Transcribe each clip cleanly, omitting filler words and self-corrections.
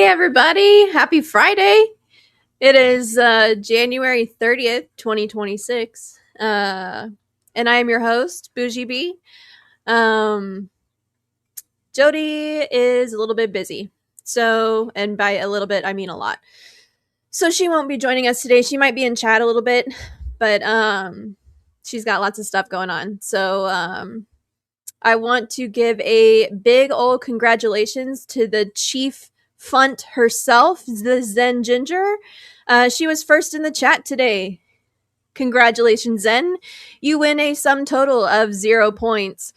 everybody. Happy Friday. It is January 30th, 2026. And I am your host, Bougie-B. Jodi is a little bit busy. So, and by a little bit, I mean a lot. So she won't be joining us today. She might be in chat a little bit, but she's got lots of stuff going on. So I want to give a big old congratulations to the chief funt herself, the Zen Ginger. She was first in the chat today. Congratulations, Zen. You win a sum total of 0 points.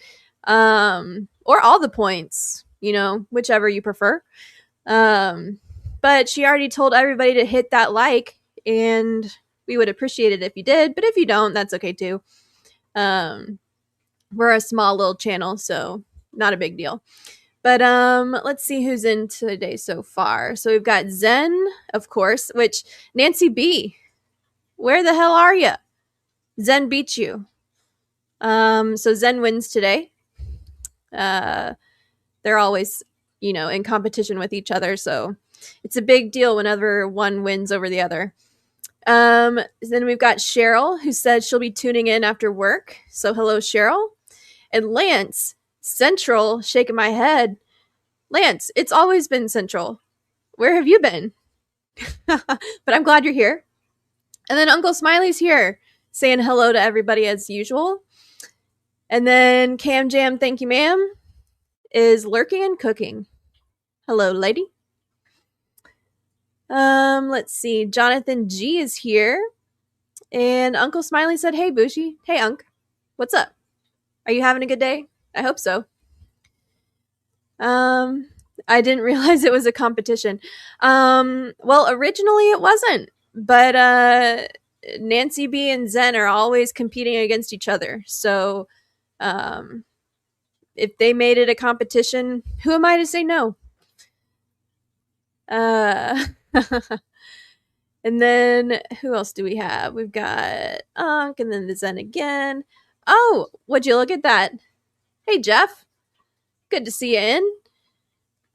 Or all the points, whichever you prefer. But she already told everybody to hit that like, and we would appreciate it if you did. But if you don't, that's okay too. We're a small little channel, so not a big deal. But let's see who's in today so far. So we've got Zen, of course, which Nancy B. Where the hell are you? Zen beat you. So Zen wins today. They're always, in competition with each other, so it's a big deal whenever one wins over the other. Then we've got Cheryl, who said she'll be tuning in after work. So hello, Cheryl. And Lance, Central, shaking my head. Lance, it's always been Central. Where have you been? But I'm glad you're here. And then Uncle Smiley's here, saying hello to everybody as usual. And then Cam Jam, thank you, ma'am, is lurking and cooking. Hello, lady. Let's see. Jonathan G is here. And Uncle Smiley said, hey, Bougie. Hey, Unc. What's up? Are you having a good day? I hope so. I didn't realize it was a competition. Well, originally it wasn't. But Nancy B and Zen are always competing against each other. So if they made it a competition, who am I to say no? And then who else do we have? We've got Unc and then the Zen again. Oh, would you look at that? Hey, Jeff. Good to see you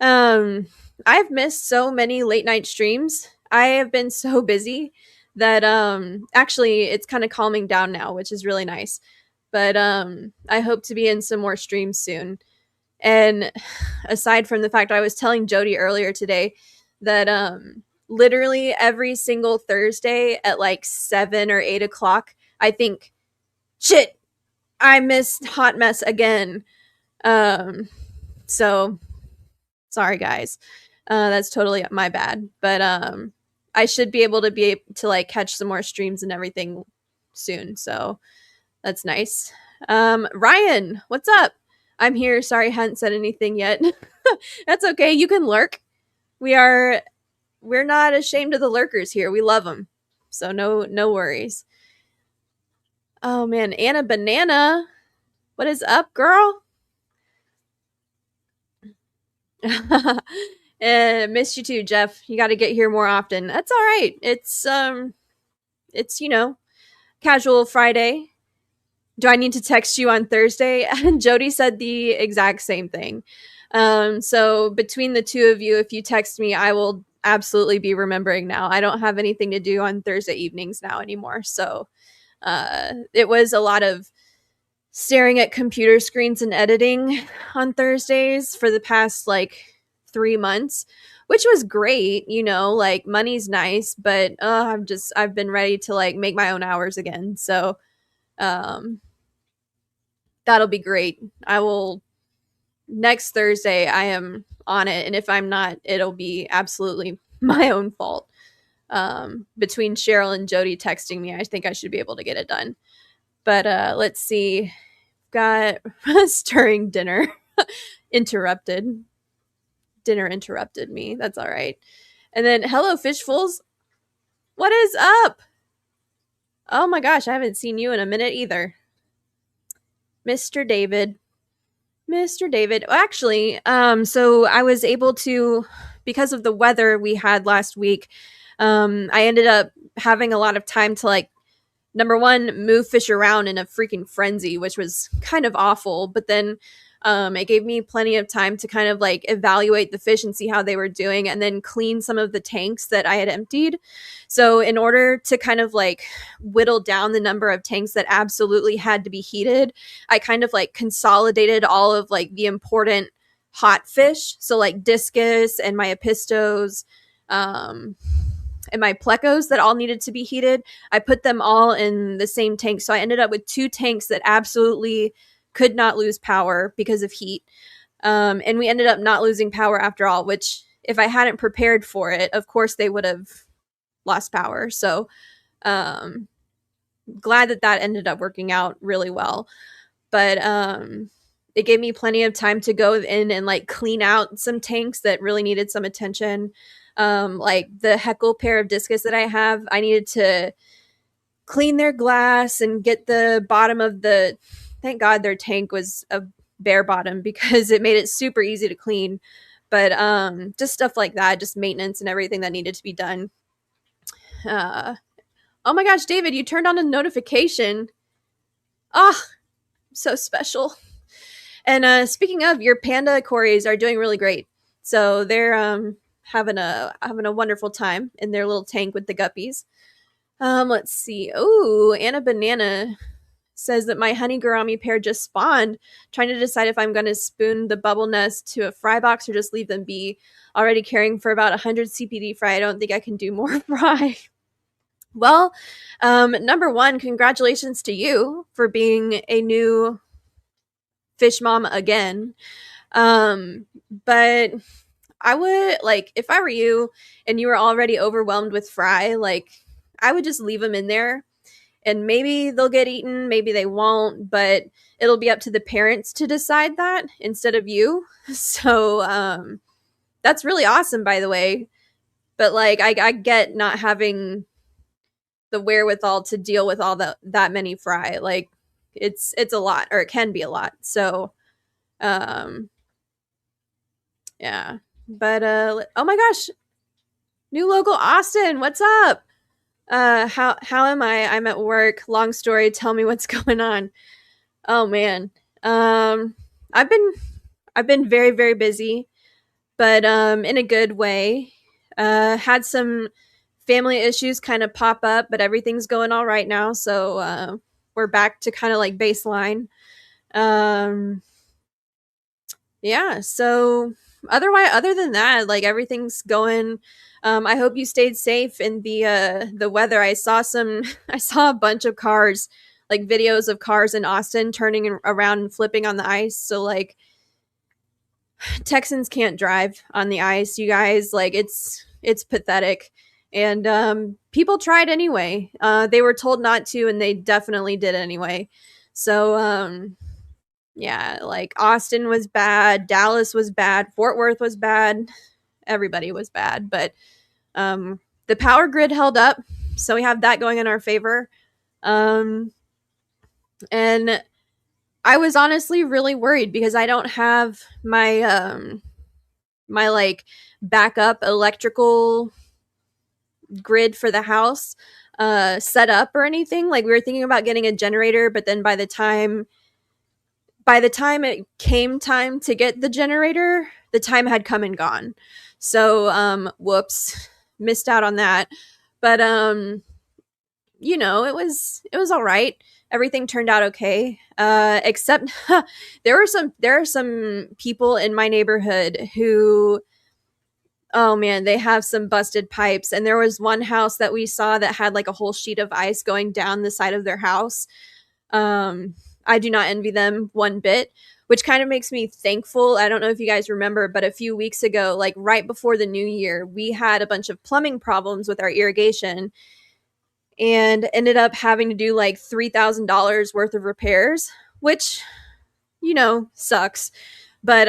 in. I've missed so many late night streams. I have been so busy that actually it's kind of calming down now, which is really nice. But I hope to be in some more streams soon. And aside from the fact I was telling Jodi earlier today that literally every single Thursday at like 7 or 8 o'clock, I think, shit, I missed Hot Mess again. So sorry guys. That's totally my bad. But I should be able to like catch some more streams and everything soon. So that's nice. Ryan, what's up? I'm here. Sorry, I hadn't said anything yet. That's okay. You can lurk. We're not ashamed of the lurkers here. We love them. So no worries. Oh man, Anna Banana. What is up, girl? Missed you too, Jeff. You got to get here more often. That's all right. It's casual Friday. Do I need to text you on Thursday? And Jodi said the exact same thing. So between the two of you, if you text me, I will absolutely be remembering now. I don't have anything to do on Thursday evenings now anymore. So it was a lot of staring at computer screens and editing on Thursdays for the past like 3 months, which was great. Like money's nice, but I've been ready to like make my own hours again. So that'll be great. I will next Thursday. I am on it. And if I'm not, it'll be absolutely my own fault. Between Cheryl and Jodi texting me, I think I should be able to get it done. But let's see. Got stirring dinner. Interrupted. Dinner interrupted me. That's all right. And then hello, Fishfuls. What is up? Oh my gosh, I haven't seen you in a minute either. Mr. David. Actually, so I was able to, because of the weather we had last week, I ended up having a lot of time to like number one, move fish around in a freaking frenzy, which was kind of awful. But then it gave me plenty of time to kind of like evaluate the fish and see how they were doing, and then clean some of the tanks that I had emptied. So, in order to kind of like whittle down the number of tanks that absolutely had to be heated, I kind of like consolidated all of like the important hot fish. So, like discus and my apistos, and my plecos that all needed to be heated. I put them all in the same tank. So I ended up with 2 tanks that absolutely could not lose power because of heat. And we ended up not losing power after all, which if I hadn't prepared for it, of course they would have lost power. So glad that that ended up working out really well. But it gave me plenty of time to go in and like clean out some tanks that really needed some attention. Like the Heckle pair of discus that I have, I needed to clean their glass and get the bottom of the, thank God their tank was a bare bottom because it made it super easy to clean. But just stuff like that, just maintenance and everything that needed to be done. Oh my gosh, David, you turned on a notification. Ah, so special. And speaking of, your panda Corys are doing really great. So they're having a wonderful time in their little tank with the guppies. Let's see. Oh, Anna Banana says that my honey gourami pair just spawned. Trying to decide if I'm going to spoon the bubble nest to a fry box or just leave them be. Already caring for about 100 CPD fry. I don't think I can do more fry. Well, number one, congratulations to you for being a new fish mom again. But I would, like, if I were you and you were already overwhelmed with fry, like, I would just leave them in there and maybe they'll get eaten, maybe they won't, but it'll be up to the parents to decide that instead of you. So that's really awesome, by the way. But like, I get not having the wherewithal to deal with all that many fry. Like, it's a lot, or it can be a lot. So yeah. But oh my gosh, new local Austin, what's up? How am I? I'm at work. Long story. Tell me what's going on. Oh man. I've been very, very busy, but in a good way. Had some family issues kind of pop up, but everything's going all right now. So we're back to kind of like baseline. Yeah. So other than that, like everything's going. I hope you stayed safe in the weather. I saw a bunch of cars, like videos of cars in Austin turning around and flipping on the ice. So like Texans can't drive on the ice, you guys. Like it's pathetic. And people tried anyway. They were told not to, and they definitely did anyway. So yeah, like Austin was bad, Dallas was bad, Fort Worth was bad, everybody was bad, but the power grid held up, so we have that going in our favor. And I was honestly really worried because I don't have my my like backup electrical grid for the house set up or anything. Like we were thinking about getting a generator, but then by the time it came time to get the generator, the time had come and gone. So whoops, missed out on that. But you know, it was all right. Everything turned out okay. Except there are some people in my neighborhood who, oh man, they have some busted pipes. And there was one house that we saw that had like a whole sheet of ice going down the side of their house. I do not envy them one bit, which kind of makes me thankful. I don't know if you guys remember, but a few weeks ago, like right before the new year, we had a bunch of plumbing problems with our irrigation and ended up having to do like $3,000 worth of repairs, which, you know, sucks. But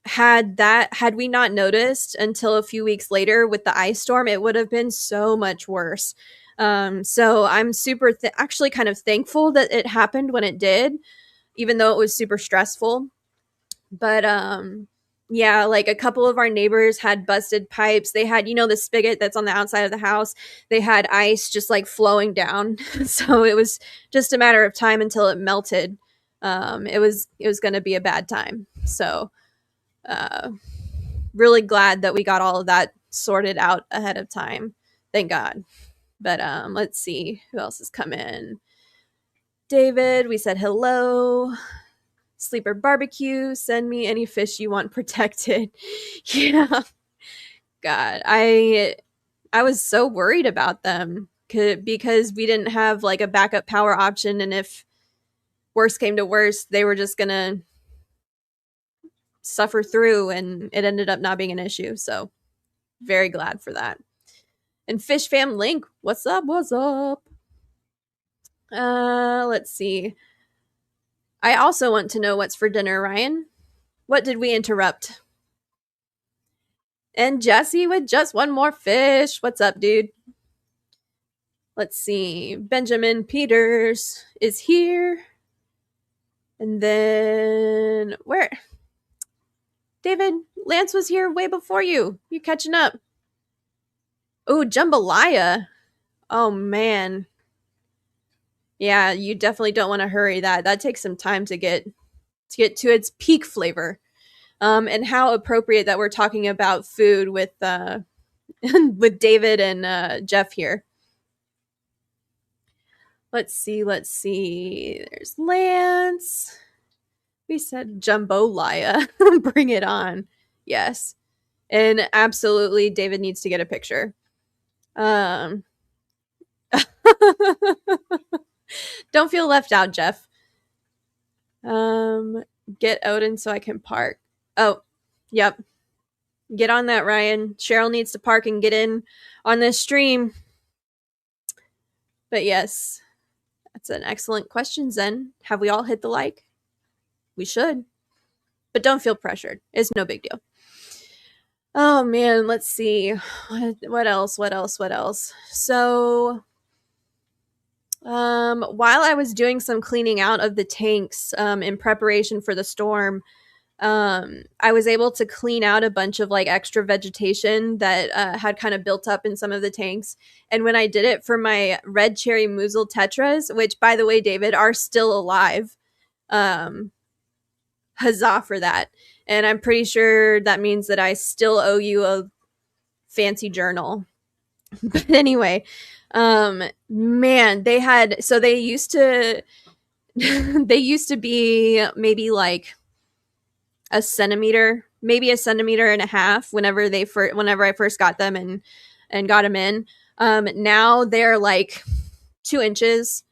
had we not noticed until a few weeks later with the ice storm, it would have been so much worse. So I'm super actually kind of thankful that it happened when it did, even though it was super stressful. But Yeah, like a couple of our neighbors had busted pipes. They had, the spigot that's on the outside of the house. They had ice just like flowing down. So it was just a matter of time until it melted. It was going to be a bad time. So, uh, really glad that we got all of that sorted out ahead of time. Thank God. But let's see who else has come in. David, we said hello. Sleeper barbecue, send me any fish you want protected. Yeah. God, I was so worried about them because we didn't have like a backup power option, and if worst came to worst, they were just gonna suffer through, and it ended up not being an issue. So very glad for that. And Fish Fam Link, what's up? What's up? Let's see. I also want to know what's for dinner, Ryan. What did we interrupt? And Jesse with just one more fish. What's up, dude? Let's see. Benjamin Peters is here. And then where? David, Lance was here way before you. You're catching up. Oh, jambalaya. Oh man. Yeah, you definitely don't want to hurry that. That takes some time to get to its peak flavor. And how appropriate that we're talking about food with with David and Jeff here. Let's see. There's Lance. We said jambalaya. Bring it on. Yes. And absolutely, David needs to get a picture. Don't feel left out, Jeff. Get Odin so I can park. Oh, yep. Get on that, Ryan. Cheryl needs to park and get in on this stream. But yes, that's an excellent question, Zen. Have we all hit the like? We should. But don't feel pressured. It's no big deal. Oh man, let's see. What else? So while I was doing some cleaning out of the tanks in preparation for the storm, I was able to clean out a bunch of like extra vegetation that had kind of built up in some of the tanks. And when I did it for my red cherry mussel tetras, which by the way, David, are still alive, huzzah for that. And I'm pretty sure that means that I still owe you a fancy journal. But anyway, man, they used to they used to be maybe like a centimeter, maybe a centimeter and a half whenever I first got them and got them in. Now they're like 2 inches.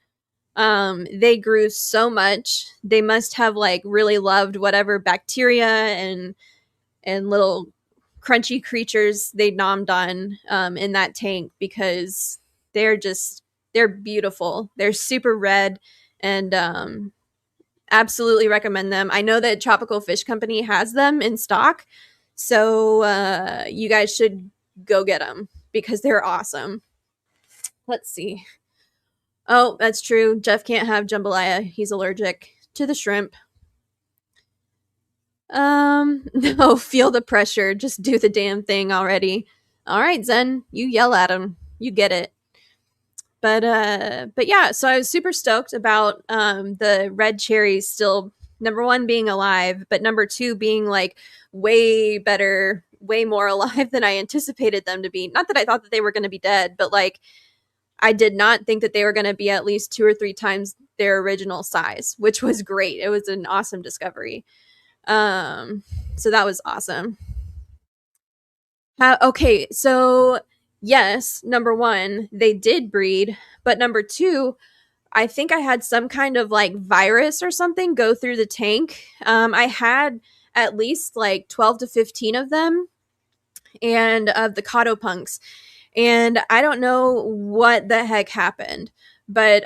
They grew so much. They must have like really loved whatever bacteria and little crunchy creatures they nommed on in that tank, because they're beautiful. They're super red, and absolutely recommend them. I know that Tropical Fish Company has them in stock, so you guys should go get them because they're awesome. Let's see. Oh, that's true. Jeff can't have jambalaya. He's allergic to the shrimp. No, feel the pressure. Just do the damn thing already. All right, Zen, you yell at him. You get it. But yeah, so I was super stoked about the red cherries still, number one, being alive, but number two, being like way better, way more alive than I anticipated them to be. Not that I thought that they were going to be dead, but like I did not think that they were going to be at least 2 or 3 times their original size, which was great. It was an awesome discovery. So that was awesome. Okay, so yes, number one, they did breed, but number two, I think I had some kind of like virus or something go through the tank. I had at least like 12 to 15 of them, and of the cotopunks. And I don't know what the heck happened, but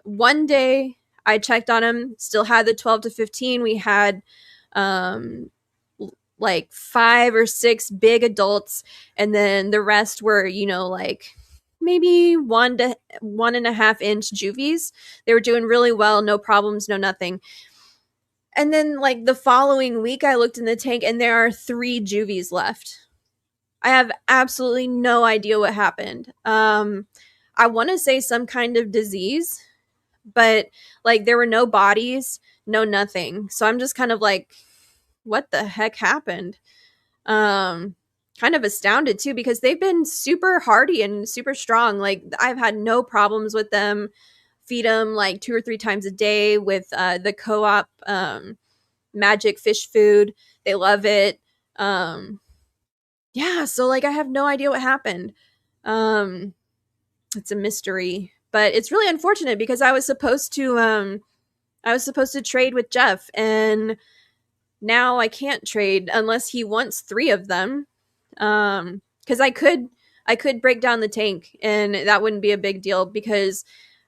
one day I checked on them, still had the 12 to 15. We had like 5 or 6 big adults, and then the rest were, like maybe 1 to 1.5 inch juvies. They were doing really well, no problems, no nothing. And then like the following week I looked in the tank and there are 3 juvies left. I have absolutely no idea what happened. I want to say some kind of disease, but like there were no bodies, no nothing. So I'm just kind of like, what the heck happened? Um, Kind of astounded too because they've been super hardy and super strong. Like I've had no problems with them. Feed them like 2 or 3 times a day with the co-op magic fish food. They love it. Um, yeah, so like I have no idea what happened. Um, it's a mystery, but it's really unfortunate because I was supposed to trade with Jeff, and now I can't trade unless he wants 3 of them. Because I could break down the tank, and that wouldn't be a big deal because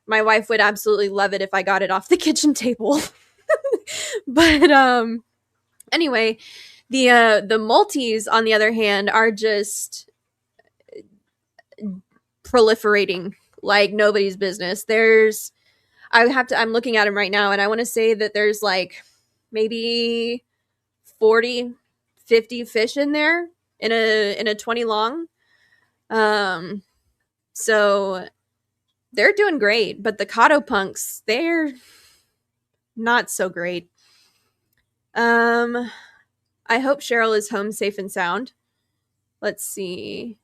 my wife would absolutely love it if I got it off the kitchen table. But anyway, the multis on the other hand are just proliferating like nobody's business. I'm looking at them right now and I want to say that there's like maybe 40, 50 fish in there in a 20 long. So they're doing great, but the Kato punks, they're not so great. I hope Cheryl is home safe and sound. Let's see.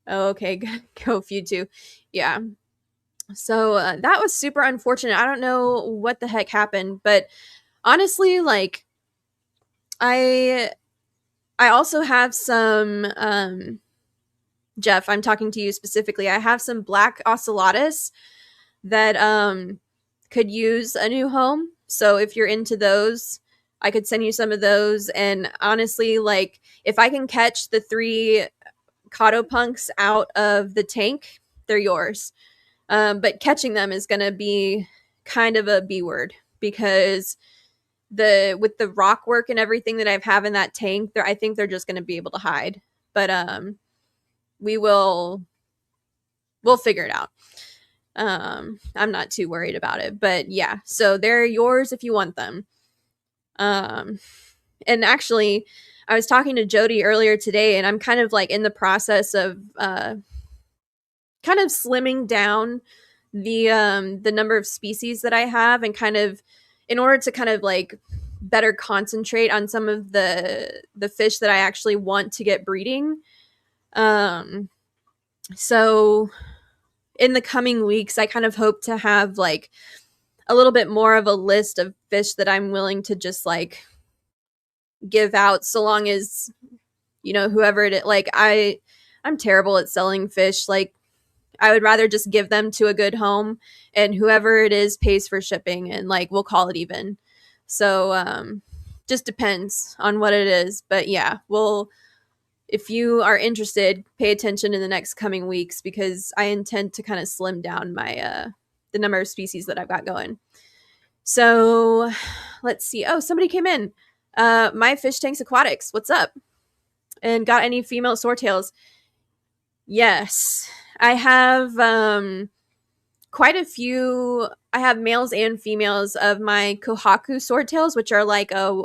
Oh, okay, go you too. Yeah. So that was super unfortunate. I don't know what the heck happened, but honestly, like I also have some Jeff, I'm talking to you specifically. I have some black ocellatus that could use a new home. So if you're into those, I could send you some of those. And honestly, like if I can catch the 3 Kato punks out of the tank, they're yours. But catching them is going to be kind of a B word because with the rock work and everything that I have in that tank, I think they're just going to be able to hide. But we'll figure it out. I'm not too worried about it, but yeah, so they're yours if you want them. And actually, I was talking to Jodi earlier today, and I'm kind of like in the process of kind of slimming down the number of species that I have, and kind of in order to kind of like better concentrate on some of the fish that I actually want to get breeding. So in the coming weeks, I kind of hope to have like a little bit more of a list of fish that I'm willing to just like give out, so long as, you know, whoever it is, like I'm terrible at selling fish. Like I would rather just give them to a good home, and whoever it is pays for shipping, and like we'll call it even. So just depends on what it is. But yeah, if you are interested, pay attention in the next coming weeks because I intend to kind of slim down my the number of species that I've got going. So let's see. Oh, somebody came in. My Fish Tanks Aquatics. What's up? And got any female swordtails? Yes. I have quite a few. I have males and females of my Kohaku swordtails, which are like a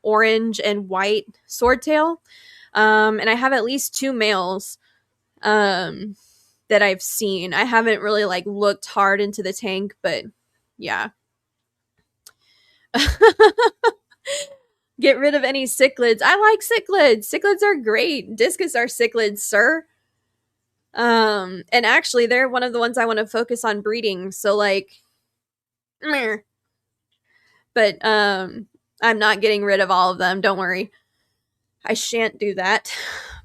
orange and white swordtail. And I have at least 2 males that I've seen. I haven't really like looked hard into the tank, but yeah. Get rid of any cichlids. I like cichlids. Cichlids are great. Discus are cichlids, sir. And actually they're one of the ones I want to focus on breeding. So like, meh. But I'm not getting rid of all of them. Don't worry. I shan't do that.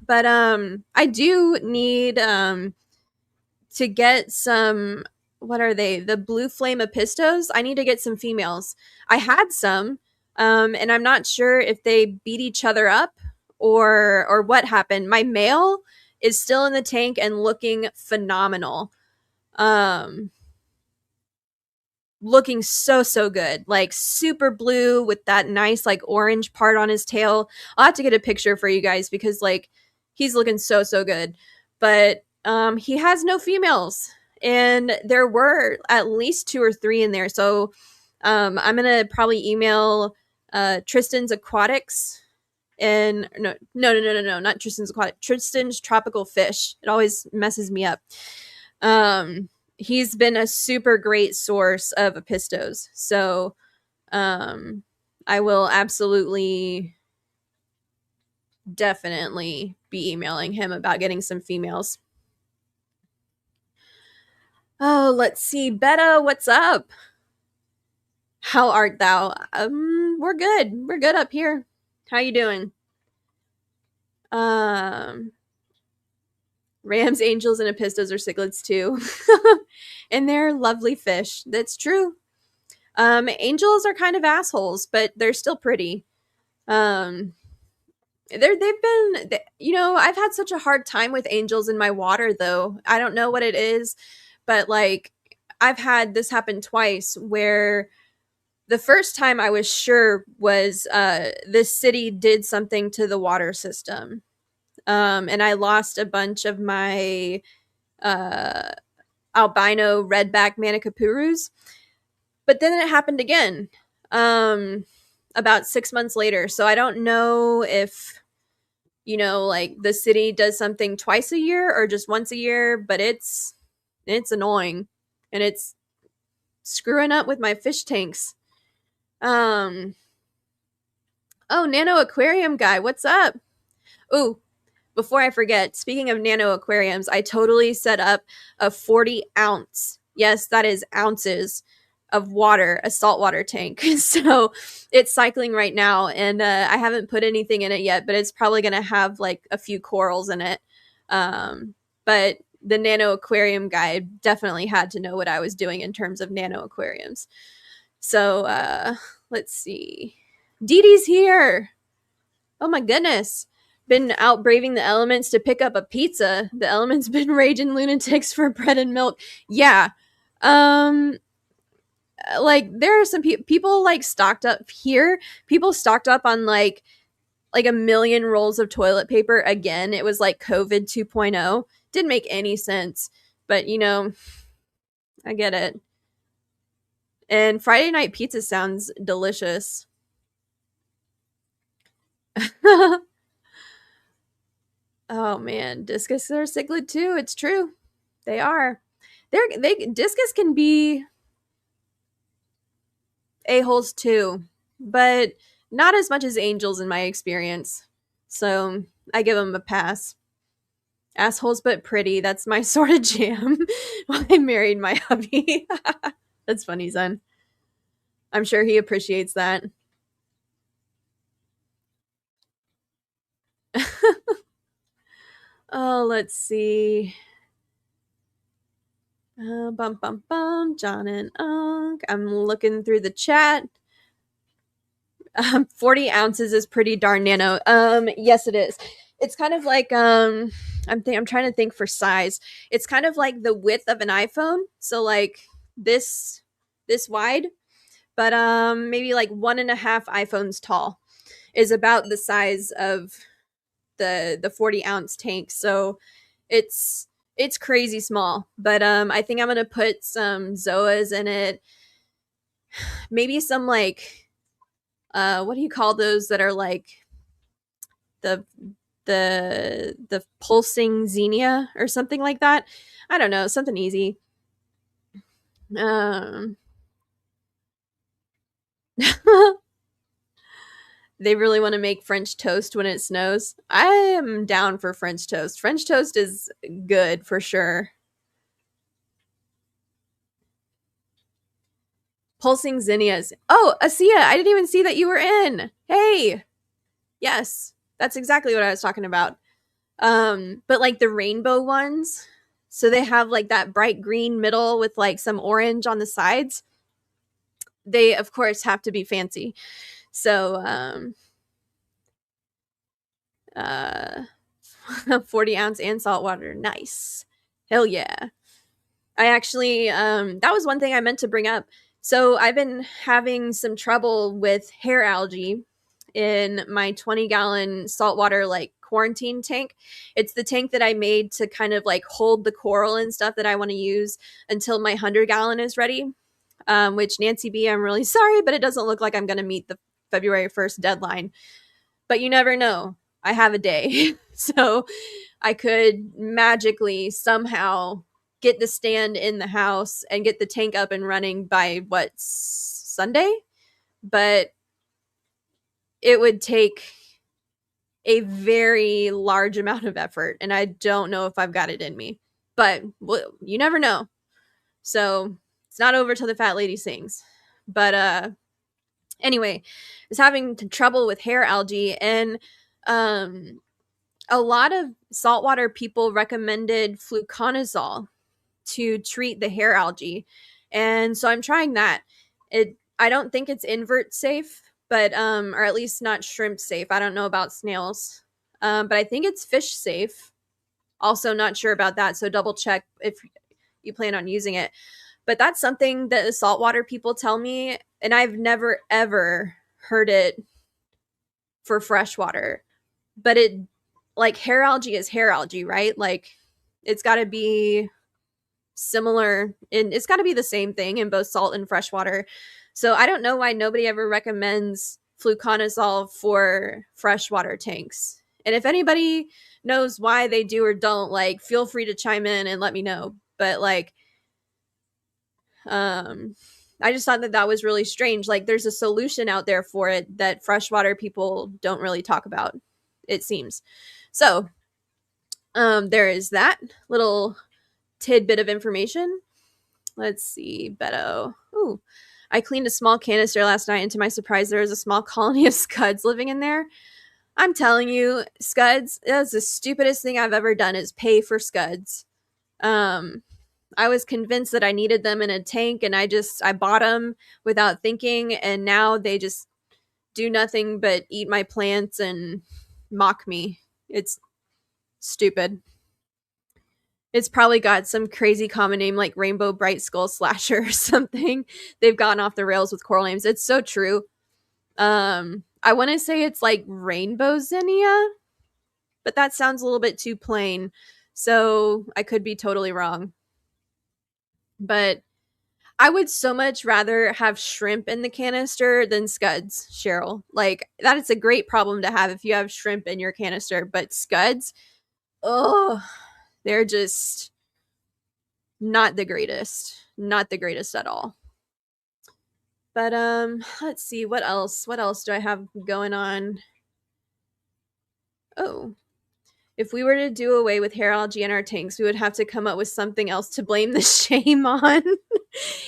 But I do need to get some, what are they? The blue flame apistos. I need to get some females. I had some, and I'm not sure if they beat each other up or what happened. My male is still in the tank and looking phenomenal. Looking so good, like super blue with that nice like orange part on his tail. I'll have to get a picture for you guys because like he's looking so good. But he has no females, and there were at least 2 or 3 in there. So I'm gonna probably email Tristan's Aquatics and no, not Tristan's Aquatic, Tristan's Tropical Fish. It always messes me up. He's been a super great source of apistos, so I will absolutely, definitely be emailing him about getting some females. Oh, let's see. Betta, what's up? How art thou? We're good. We're good up here. How you doing? Um, Rams, angels, and apistos are cichlids too. And they're lovely fish. That's true. Angels are kind of assholes, but they're still pretty. Um, they've been, I've had such a hard time with angels in my water though. I don't know what it is, but like I've had this happen twice where the first time I was sure was this city did something to the water system. And I lost a bunch of my uh, albino redback manicapurus. But then it happened again about 6 months later. So I don't know if, like the city does something twice a year or just once a year, but it's annoying and it's screwing up with my fish tanks. Oh, Nano Aquarium guy, what's up? Ooh, before I forget, speaking of nano aquariums, I totally set up a 40-ounce, yes, that is ounces of water, a saltwater tank. So it's cycling right now, and I haven't put anything in it yet, but it's probably going to have like a few corals in it. But the nano aquarium guy definitely had to know what I was doing in terms of nano aquariums. So let's see. Dee Dee's here. Oh my goodness. Been out braving the elements to pick up a pizza. The elements been raging lunatics for bread and milk. Yeah. Like there are some people like stocked up here. People stocked up on like a million rolls of toilet paper again. It was like COVID 2.0. Didn't make any sense, but I get it. And Friday night pizza sounds delicious. Oh man, discus are cichlid too. It's true. They are. Discus can be a-holes too, but not as much as angels in my experience. So I give them a pass. Assholes but pretty. That's my sort of jam. While I married my hubby. That's funny, son. I'm sure he appreciates that. Oh, let's see. Bum bum bum. John and Unk. I'm looking through the chat. 40 ounces is pretty darn nano. Yes, it is. It's kind of like I'm trying to think for size. It's kind of like the width of an iPhone. So like this wide, but maybe like 1.5 iPhones tall is about the size of the 40-ounce tank. So it's crazy small. But I think I'm gonna put some zoas in it. Maybe some like what do you call those that are like the pulsing xenia or something like that? I don't know, something easy. Um They really want to make French toast when it snows. I am down for French toast. French toast is good for sure. Pulsing zinnias. Oh, Asia, I didn't even see that you were in. Hey. Yes, that's exactly what I was talking about. But like the rainbow ones, so they have like that bright green middle with like some orange on the sides. They of course have to be fancy. So uh 40-ounce and salt water. Nice. Hell yeah. I actually that was one thing I meant to bring up. So I've been having some trouble with hair algae in my 20-gallon saltwater like quarantine tank. It's the tank that I made to kind of like hold the coral and stuff that I want to use until my 100-gallon is ready. which Nancy B, I'm really sorry, but it doesn't look like I'm going to meet the February 1st deadline. But you never know. I have a day. So I could magically somehow get the stand in the house and get the tank up and running by Sunday? But it would take a very large amount of effort, and I don't know if I've got it in me. But well, you never know. So it's not over till the fat lady sings. But anyway, I was having trouble with hair algae, and a lot of saltwater people recommended fluconazole to treat the hair algae, and so I'm trying that. I don't think it's invert safe, but or at least not shrimp safe. I don't know about snails, but I think it's fish safe. Also, not sure about that, so double check if you plan on using it. But that's something that the saltwater people tell me, and I've never ever heard it for freshwater. But it, like, hair algae is hair algae, right? Like, it's got to be similar, and it's got to be the same thing in both salt and freshwater. So I don't know why nobody ever recommends fluconazole for freshwater tanks. And if anybody knows why they do or don't, like, feel free to chime in and let me know. But like, I just thought that was really strange. Like, there's a solution out there for it that freshwater people don't really talk about, it seems. So there is that little tidbit of information. Let's see, Beto. Ooh, I cleaned a small canister last night, and to my surprise, there was a small colony of scuds living in there. I'm telling you, scuds, that's the stupidest thing I've ever done, is pay for scuds. I was convinced that I needed them in a tank, and I bought them without thinking, and now they just do nothing but eat my plants and mock me. It's stupid. It's probably got some crazy common name like Rainbow Bright Skull Slasher or something. They've gone off the rails with coral names. It's so true. I want to say it's like Rainbow Zinnia, but that sounds a little bit too plain. So I could be totally wrong. But I would so much rather have shrimp in the canister than scuds, Cheryl. Like, that is a great problem to have if you have shrimp in your canister. But scuds, oh, they're just not the greatest. Not the greatest at all. But let's see, what else? What else do I have going on? Oh. If we were to do away with hair algae in our tanks, we would have to come up with something else to blame the shame on.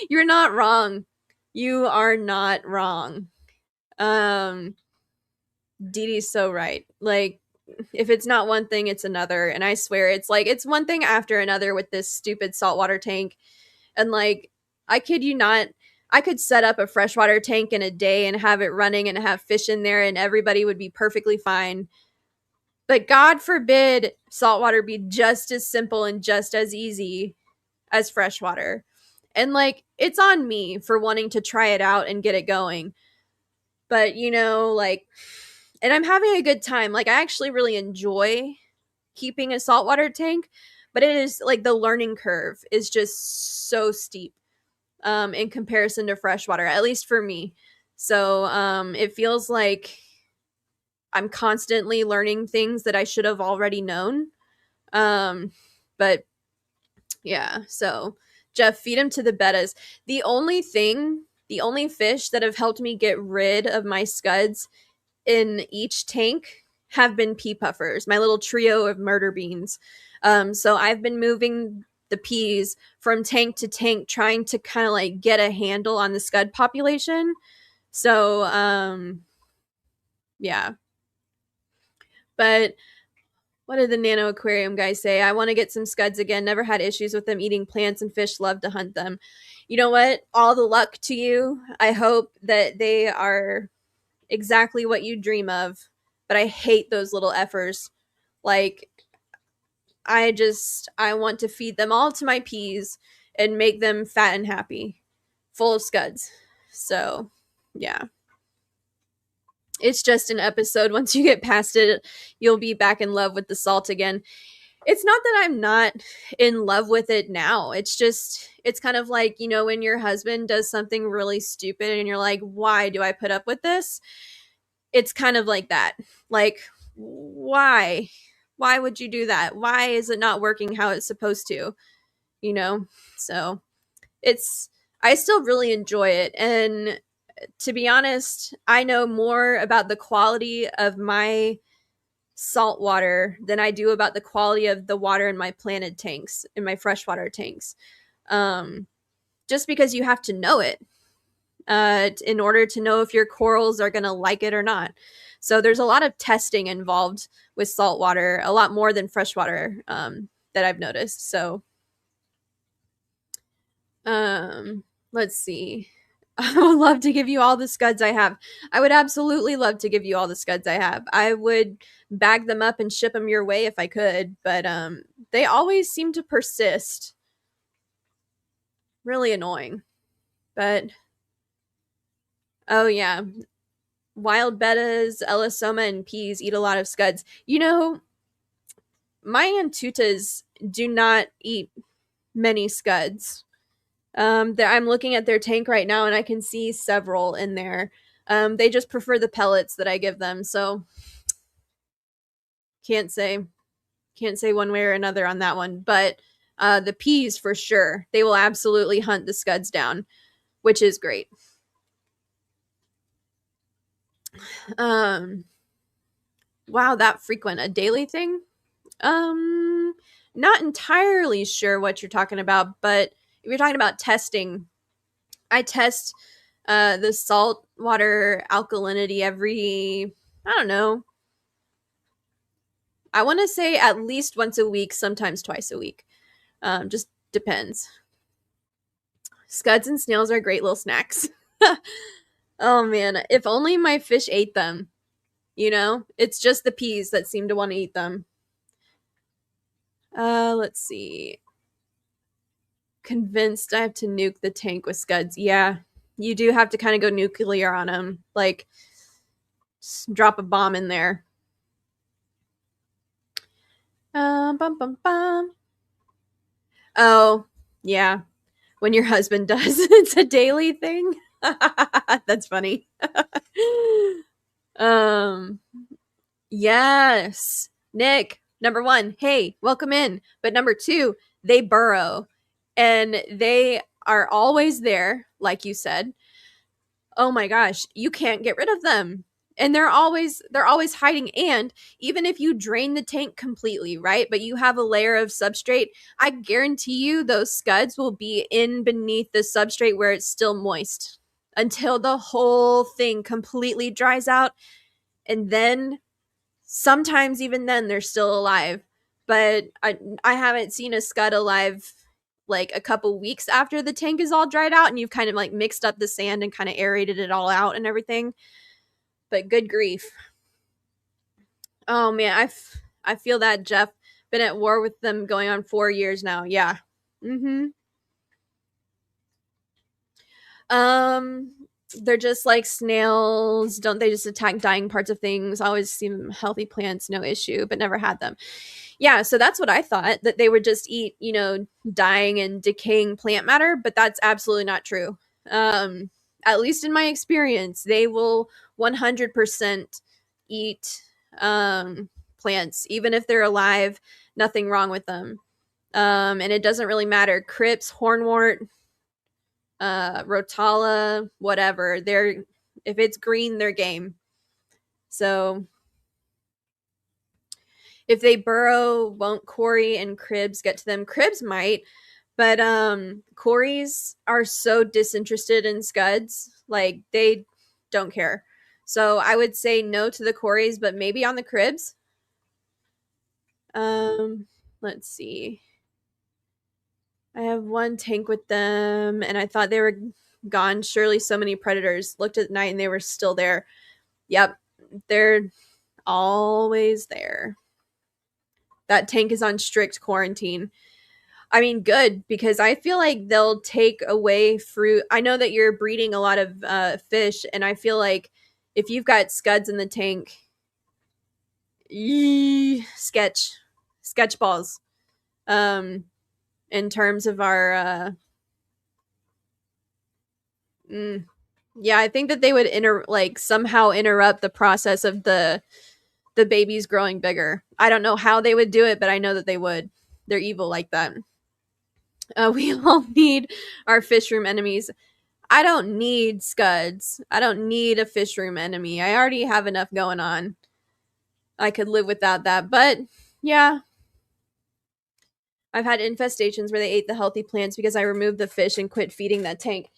You're not wrong. You are not wrong. Dee Dee's so right. Like, if it's not one thing, it's another. And I swear, it's like, it's one thing after another with this stupid saltwater tank. And like, I kid you not, I could set up a freshwater tank in a day and have it running and have fish in there, and everybody would be perfectly fine. But God forbid saltwater be just as simple and just as easy as freshwater. And like, it's on me for wanting to try it out and get it going. But you know, like, and I'm having a good time. Like, I actually really enjoy keeping a saltwater tank, but it is like the learning curve is just so steep in comparison to freshwater, at least for me. So it feels like I'm constantly learning things that I should have already known. But yeah, so Jeff, feed him to the bettas. The only fish that have helped me get rid of my scuds in each tank have been pea puffers, my little trio of murder beans. So I've been moving the peas from tank to tank, trying to kind of like get a handle on the scud population. So yeah. But what did the Nano Aquarium guys say? I want to get some scuds again. Never had issues with them eating plants, and fish love to hunt them. You know what? All the luck to you. I hope that they are exactly what you dream of. But I hate those little effers. Like, I want to feed them all to my peas and make them fat and happy, full of scuds. So, yeah. It's just an episode. Once you get past it, you'll be back in love with the salt again. It's not that I'm not in love with it now. It's just, it's kind of like, you know, when your husband does something really stupid and you're like, why do I put up with this? It's kind of like that. Like, why? Why would you do that? Why is it not working how it's supposed to? You know? So it's, I still really enjoy it. And to be honest, I know more about the quality of my salt water than I do about the quality of the water in my planted tanks, in my freshwater tanks. Um, just because you have to know it in order to know if your corals are going to like it or not. So there's a lot of testing involved with salt water, a lot more than freshwater that I've noticed. So let's see. I would love to give you all the scuds I have. I would absolutely love to give you all the scuds I have. I would bag them up and ship them your way if I could, but they always seem to persist. Really annoying. But oh yeah, wild bettas, elasoma, and peas eat a lot of scuds. You know, my antutas do not eat many scuds. I'm looking at their tank right now and I can see several in there. They just prefer the pellets that I give them, so can't say one way or another on that one. But the peas for sure, they will absolutely hunt the scuds down, which is great. Wow, that frequent, a daily thing? Not entirely sure what you're talking about, but if you're talking about testing, I test the salt water alkalinity every, I don't know, I want to say at least once a week, sometimes twice a week. Just depends. Scuds and snails are great little snacks. Oh man, if only my fish ate them. You know, it's just the peas that seem to want to eat them. Let's see. Convinced I have to nuke the tank with scuds. Yeah, you do have to kind of go nuclear on them. Like, drop a bomb in there. Bum, bum, bum. Oh, yeah. When your husband does, it's a daily thing. That's funny. um, yes. Nick, number one, hey, welcome in. But number two, they burrow and they are always there, like you said. Oh my gosh, you can't get rid of them. And they're always hiding. And even if you drain the tank completely, right? But you have a layer of substrate, I guarantee you those scuds will be in beneath the substrate where it's still moist until the whole thing completely dries out. And then sometimes even then they're still alive. But I haven't seen a scud alive like a couple weeks after the tank is all dried out and you've kind of like mixed up the sand and kind of aerated it all out and everything. But good grief. Oh man, I feel that, Jeff. Been at war with them going on 4 years now. Yeah. Mhm. Um they're just like snails. Don't they just attack dying parts of things? Always seem healthy plants, no issue, but never had them. Yeah, so that's what I thought, that they would just eat, you know, dying and decaying plant matter, but that's absolutely not true. At least in my experience, they will 100% eat plants, even if they're alive, nothing wrong with them. And it doesn't really matter. Crips, hornwort, rotala, whatever. They're, if it's green, they're game. So if they burrow, won't Corey and Cribs get to them? Cribs might, but Corys are so disinterested in scuds, like they don't care. So I would say no to the Corys, but maybe on the Cribs. Let's see. I have one tank with them, and I thought they were gone. Surely so many predators. Looked at night, and they were still there. Yep, they're always there. That tank is on strict quarantine. I mean, good, because I feel like they'll take away fruit. I know that you're breeding a lot of fish, and I feel like if you've got scuds in the tank, sketch balls. in terms of our yeah, I think that they would somehow interrupt the process of the babies growing bigger. I don't know how they would do it, but I know that they would. They're evil like that. We all need our fish room enemies. I don't need scuds. I don't need a fish room enemy. I already have enough going on. I could live without that. But yeah, I've had infestations where they ate the healthy plants because I removed the fish and quit feeding that tank.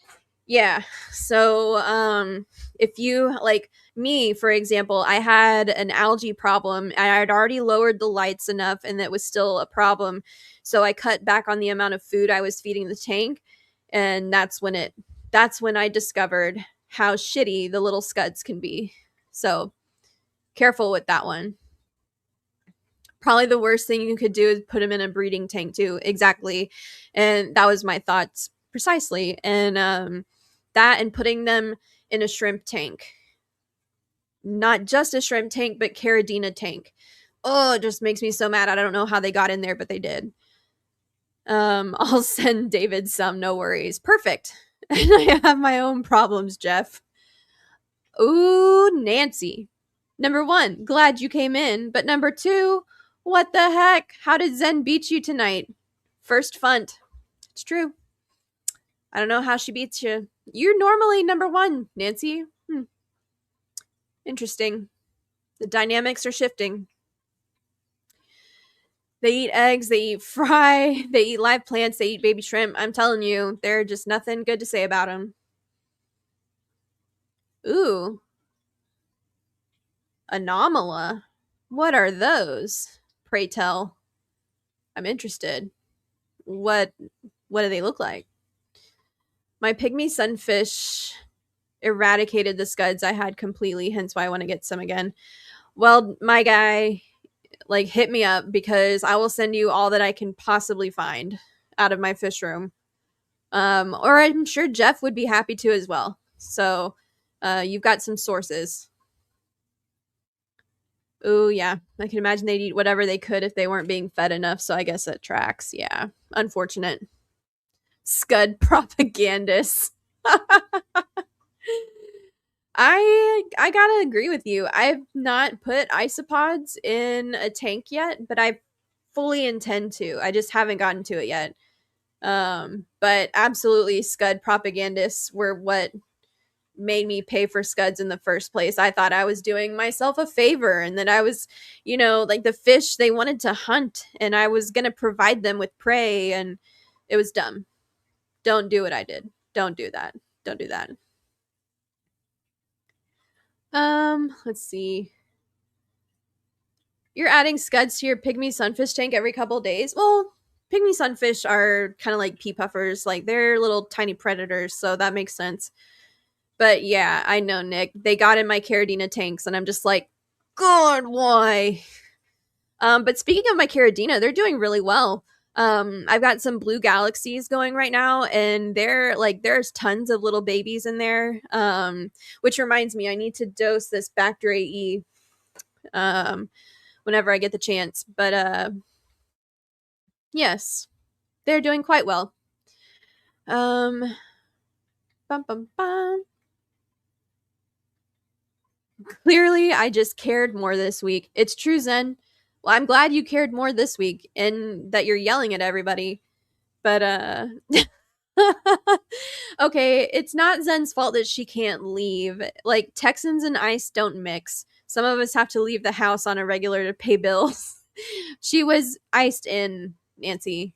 Yeah. So, if you like me, for example, I had an algae problem. I had already lowered the lights enough and it was still a problem. So I cut back on the amount of food I was feeding the tank. And that's when I discovered how shitty the little scuds can be. So careful with that one. Probably the worst thing you could do is put them in a breeding tank too. Exactly. And that was my thoughts precisely. And that and putting them in a shrimp tank. Not just a shrimp tank, but Caridina tank. Oh, it just makes me so mad. I don't know how they got in there, but they did. I'll send David some, no worries. Perfect. And I have my own problems, Jeff. Ooh, Nancy. Number one, glad you came in. But number two, what the heck? How did Zen beat you tonight? First funt. It's true. I don't know how she beats you. You're normally number one, Nancy. Interesting. The dynamics are shifting. They eat eggs, they eat fry, they eat live plants, they eat baby shrimp. I'm telling you, they're just nothing good to say about them. Ooh. Anomala. What are those? Pray tell. I'm interested. What do they look like? My pygmy sunfish eradicated the scuds I had completely, hence why I want to get some again. Well, my guy, like, hit me up because I will send you all that I can possibly find out of my fish room. Or I'm sure Jeff would be happy to as well. So, you've got some sources. Oh, yeah. I can imagine they'd eat whatever they could if they weren't being fed enough. So I guess it tracks. Yeah. Unfortunate. Scud propagandists. I gotta agree with you. I've not put isopods in a tank yet, but I fully intend to. I just haven't gotten to it yet. But absolutely, scud propagandists were what made me pay for scuds in the first place. I thought I was doing myself a favor and that I was, like the fish they wanted to hunt and I was going to provide them with prey, and it was dumb. Don't do what I did. Don't do that. Don't do that. Let's see. You're adding scuds to your pygmy sunfish tank every couple days? Well, pygmy sunfish are kind of like pea puffers. Like, they're little tiny predators, so that makes sense. But yeah, I know, Nick. They got in my Caridina tanks, and I'm just like, God, why? But speaking of my Caridina, they're doing really well. I've got some blue galaxies going right now, and there's tons of little babies in there. Which reminds me, I need to dose this Bacteria E whenever I get the chance. But yes, they're doing quite well. Bum bum bum. Clearly, I just cared more this week. It's true, Zen. Well, I'm glad you cared more this week and that you're yelling at everybody. But okay, it's not Zen's fault that she can't leave. Like, Texans and ice don't mix. Some of us have to leave the house on a regular to pay bills. She was iced in, Nancy.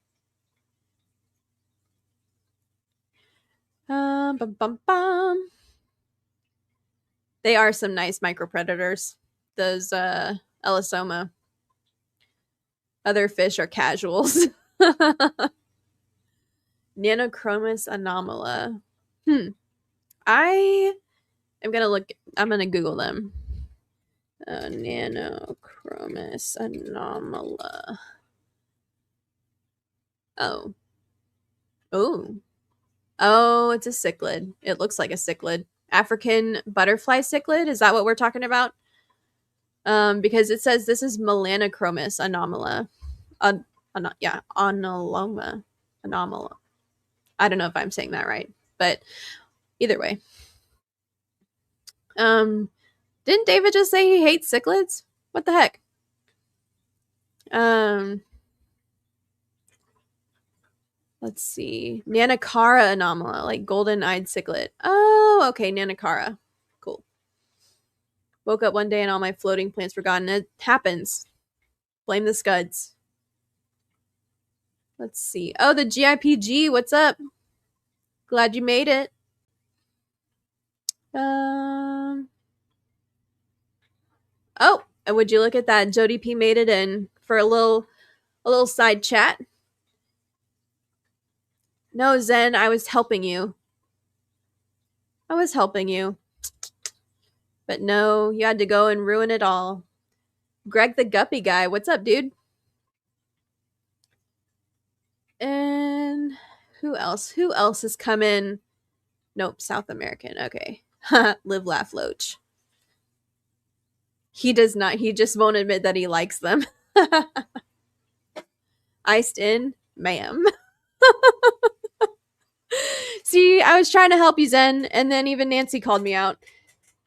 Bum bum bum. They are some nice micro predators. Those Elisoma. Other fish are casuals. Nanochromis anomala. I'm gonna Google them. Nanochromis anomala. Oh, it's a cichlid. It looks like a cichlid. African butterfly cichlid. Is that what we're talking about? Because it says this is Melanochromis anomala. Yeah, Analoma. Anomala. I don't know if I'm saying that right, but either way. Didn't David just say he hates cichlids? What the heck? Um, let's see. Nanakara anomala, like golden-eyed cichlid. Oh, okay, Nanakara. Cool. Woke up one day and all my floating plants were gone. It happens. Blame the scuds. Let's see. Oh, the GIPG. What's up? Glad you made it. Oh, and would you look at that? Jodi-P made it in for a little side chat. No, Zen, I was helping you. I was helping you. But no, you had to go and ruin it all. Greg the Guppy guy, what's up, dude? And who else? Who else has come in? Nope, South American. Okay. Live, laugh, loach. He does not. He just won't admit that he likes them. Iced in, ma'am. See, I was trying to help you, Zen, and then even Nancy called me out.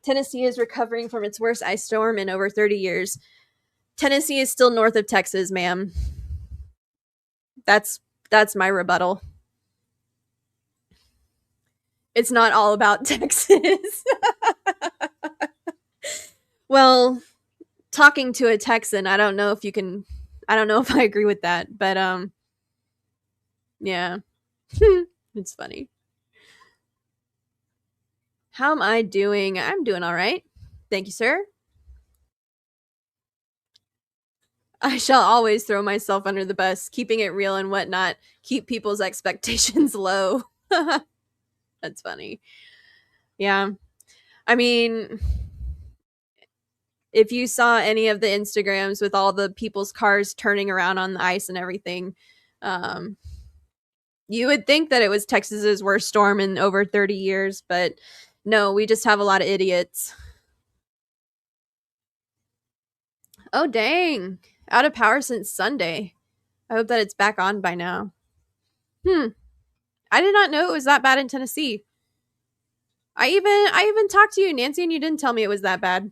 Tennessee is recovering from its worst ice storm in over 30 years. Tennessee is still north of Texas, ma'am. That's my rebuttal. It's not all about Texas. Well, talking to a Texan, I don't know if I agree with that, but yeah. It's funny. How am I doing? I'm doing all right. Thank you, sir. I shall always throw myself under the bus, keeping it real and whatnot. Keep people's expectations low. That's funny. Yeah. I mean, if you saw any of the Instagrams with all the people's cars turning around on the ice and everything, you would think that it was Texas's worst storm in over 30 years, but no, we just have a lot of idiots. Oh, dang. Out of power since Sunday. I hope that it's back on by now. I did not know it was that bad in Tennessee. I even talked to you, Nancy, and you didn't tell me it was that bad.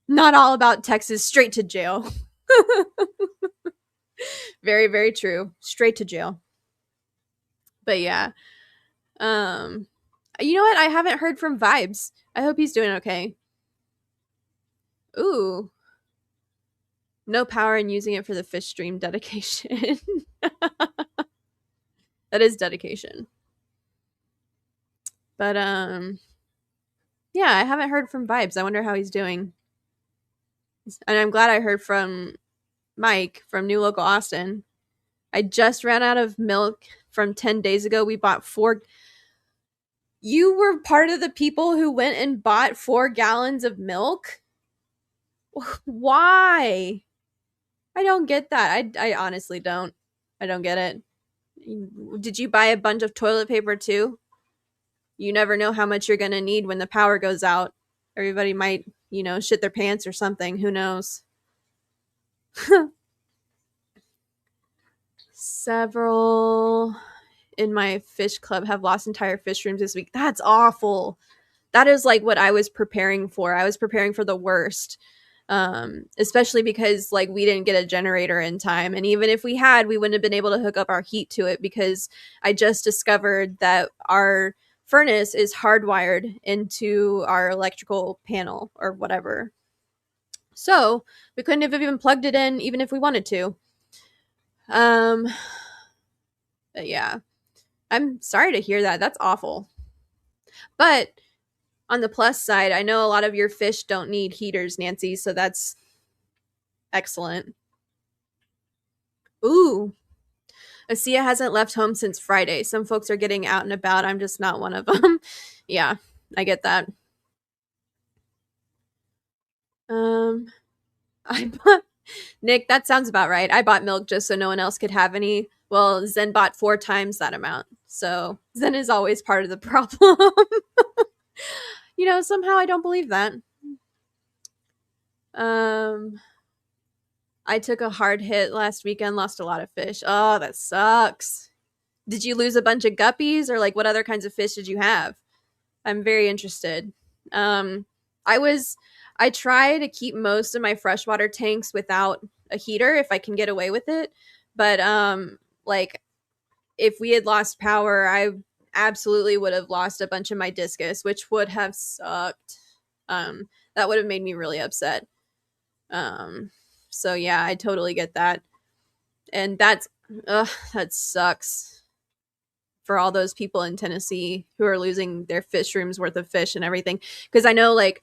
Not all about Texas, straight to jail. Very, very true. Straight to jail. But yeah. You know what? I haven't heard from Vibes. I hope he's doing okay. Ooh. No power and using it for the fish stream dedication. That is dedication. But yeah, I haven't heard from Vibes. I wonder how he's doing. And I'm glad I heard from Mike from New Local Austin. I just ran out of milk from 10 days ago. We bought 4. You were part of the people who went and bought 4 gallons of milk? Why? I don't get that. I honestly don't. I don't get it. Did you buy a bunch of toilet paper too? You never know how much you're going to need when the power goes out. Everybody might, shit their pants or something. Who knows? Several in my fish club have lost entire fish rooms this week. That's awful. That is like what I was preparing for. I was preparing for the worst. Especially because like we didn't get a generator in time, and even if we had, we wouldn't have been able to hook up our heat to it because I just discovered that our furnace is hardwired into our electrical panel or whatever, so we couldn't have even plugged it in even if we wanted to. But yeah, I'm sorry to hear that. That's awful. But on the plus side, I know a lot of your fish don't need heaters, Nancy, so that's excellent. Ooh. Asia hasn't left home since Friday. Some folks are getting out and about. I'm just not one of them. Yeah, I get that. I bought Nick, that sounds about right. I bought milk just so no one else could have any. Well, Zen bought 4 times that amount. So Zen is always part of the problem. Somehow I don't believe that. I took a hard hit last weekend, lost a lot of fish. Oh, that sucks. Did you lose a bunch of guppies, or like what other kinds of fish did you have? I'm very interested. Um, I was I try to keep most of my freshwater tanks without a heater if I can get away with it. But like if we had lost power, I absolutely would have lost a bunch of my discus, which would have sucked. That would have made me really upset. Um, so yeah, I totally get that. And that sucks for all those people in Tennessee who are losing their fish rooms worth of fish and everything. Because I know, like,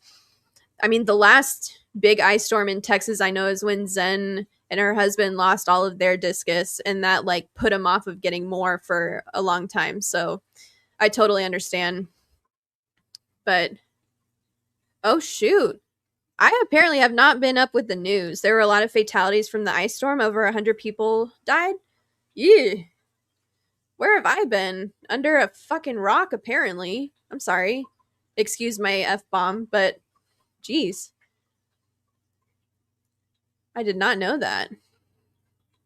I mean, the last big ice storm in Texas, I know, is when Zen and her husband lost all of their discus, and that like put them off of getting more for a long time. So I totally understand. But oh shoot, I apparently have not been up with the news. There were a lot of fatalities from the ice storm. Over 100 people died. Yeah. Where have I been? Under a fucking rock, apparently. I'm sorry. Excuse my F bomb, but geez. I did not know that.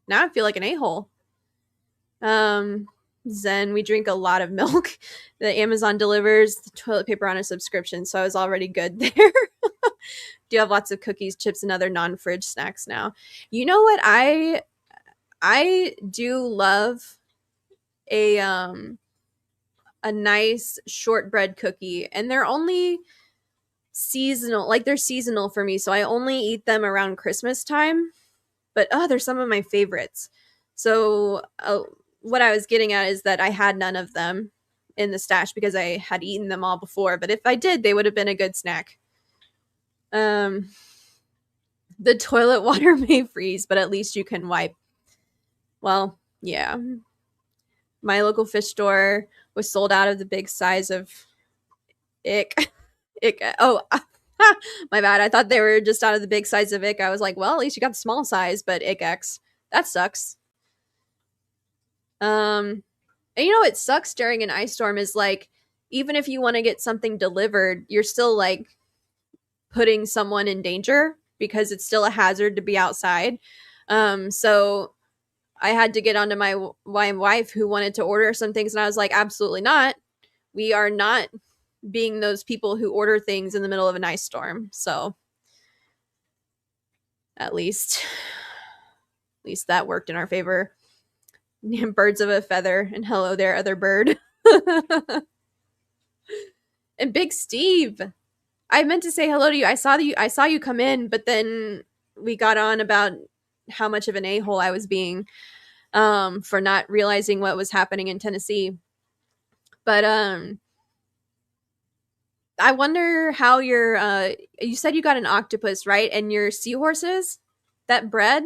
Now I feel like an a-hole. Um, Zen, we drink a lot of milk. The Amazon delivers the toilet paper on a subscription, so I was already good there. Do have lots of cookies, chips, and other non-fridge snacks now. You know what? I do love a nice shortbread cookie, and they're only seasonal. Like they're seasonal for me, so I only eat them around Christmas time. But they're some of my favorites. So what I was getting at is that I had none of them in the stash because I had eaten them all before. But if I did, they would have been a good snack. The toilet water may freeze, but at least you can wipe. Well, yeah. My local fish store was sold out of the big size of ick. Ick. Oh, my bad. I thought they were just out of the big size of ick. I was like, well, at least you got the small size, but ick X. That sucks. And you know what sucks during an ice storm is like, even if you want to get something delivered, you're still like putting someone in danger because it's still a hazard to be outside. So I had to get onto my wife who wanted to order some things, and I was like, absolutely not. We are not being those people who order things in the middle of an ice storm. So at least that worked in our favor. Birds of a feather, and hello there, other bird. And Big Steve, I meant to say hello to you. I saw you come in, but then we got on about how much of an a-hole I was being for not realizing what was happening in Tennessee. But I wonder how your you said you got an octopus, right? And your seahorses that bred,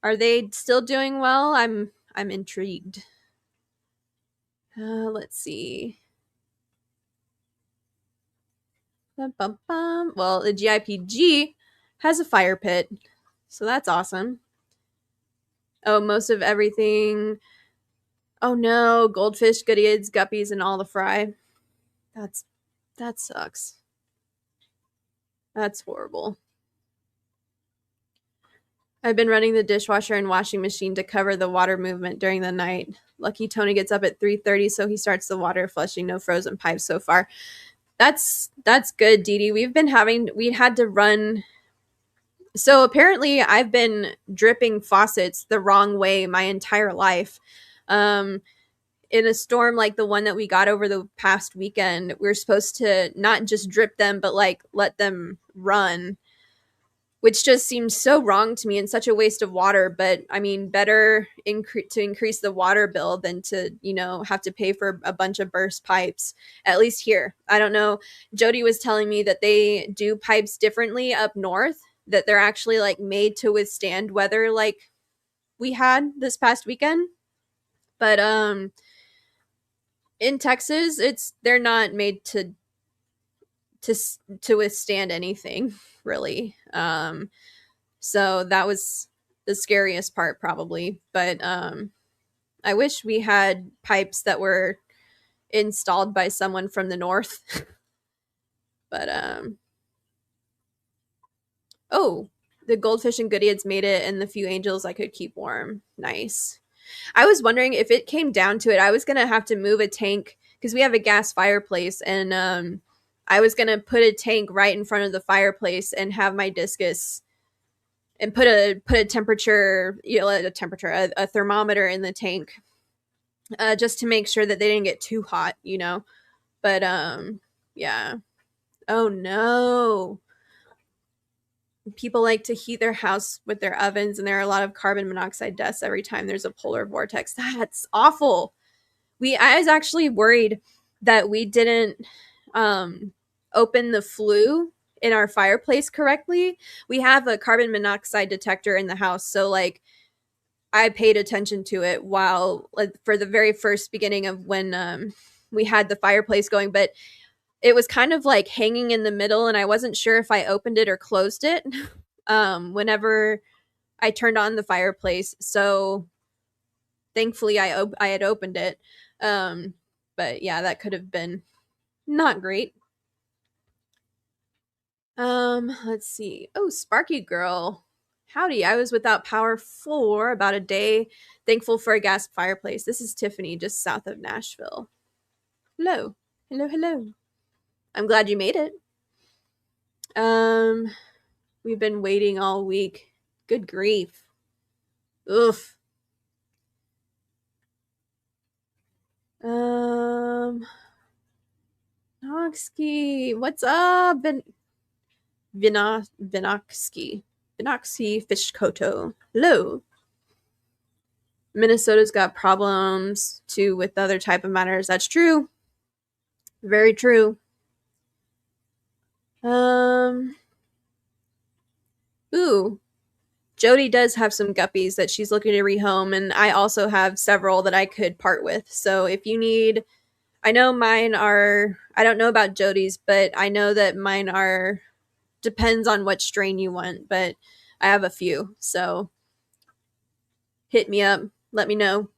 are they still doing well? I'm intrigued. Let's see. Bum, bum, bum. Well, the GIPG has a fire pit, so that's awesome. Oh, most of everything. Oh no, goldfish, goodies, guppies, and all the fry. That sucks. That's horrible. I've been running the dishwasher and washing machine to cover the water movement during the night. Lucky Tony gets up at 3:30, so he starts the water flushing. No frozen pipes so far. That's good, Dee Dee. We had to run. So apparently I've been dripping faucets the wrong way my entire life. In a storm like the one that we got over the past weekend, we are supposed to not just drip them, but like let them run, which just seems so wrong to me and such a waste of water. But I mean, better to increase the water bill than to, have to pay for a bunch of burst pipes, at least here. I don't know. Jodi was telling me that they do pipes differently up north, that they're actually like made to withstand weather like we had this past weekend. But in Texas, they're not made to withstand anything really. So that was the scariest part probably. But I wish we had pipes that were installed by someone from the north. But oh, The goldfish and goodieads made it, and the few angels I could keep warm. Nice. I was wondering if it came down to it, I was gonna have to move a tank because we have a gas fireplace, and I was gonna put a tank right in front of the fireplace and have my discus and put a temperature, a thermometer in the tank, just to make sure that they didn't get too hot, But yeah. Oh no. People like to heat their house with their ovens, and there are a lot of carbon monoxide deaths every time there's a polar vortex. That's awful. I was actually worried that we didn't open the flue in our fireplace correctly. We have a carbon monoxide detector in the house, so like I paid attention to it while for the very first beginning of when we had the fireplace going, but it was kind of like hanging in the middle, and I wasn't sure if I opened it or closed it whenever I turned on the fireplace. So thankfully I had opened it. But yeah, that could have been not great. Let's see. Oh, Sparky Girl. Howdy. I was without power for about a day. Thankful for a gas fireplace. This is Tiffany, just south of Nashville. Hello. Hello, hello. I'm glad you made it. We've been waiting all week. Good grief. Oof. Noxky, what's up? Vinoxky Fish Koto. Hello. Minnesota's got problems too with other type of matters. That's true. Very true. Ooh. Jodi does have some guppies that she's looking to rehome, and I also have several that I could part with. So if you need, I know mine are, I don't know about Jodi's, but I know that mine are, depends on what strain you want, but I have a few. So hit me up. Let me know.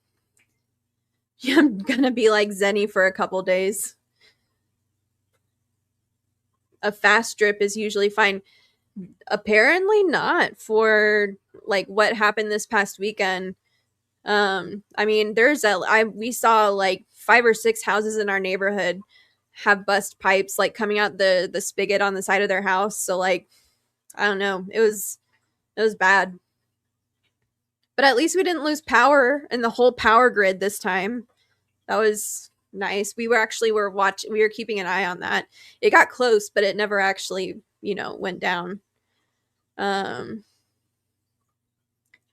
I'm gonna be like Zenny for a couple days. A fast drip is usually fine. Apparently not for like what happened this past weekend. I mean, we saw like 5 or 6 houses in our neighborhood have bust pipes like coming out the spigot on the side of their house. So like, I don't know. It was bad. But at least we didn't lose power in the whole power grid this time. That was nice. We were keeping an eye on that. It got close, but it never actually, went down.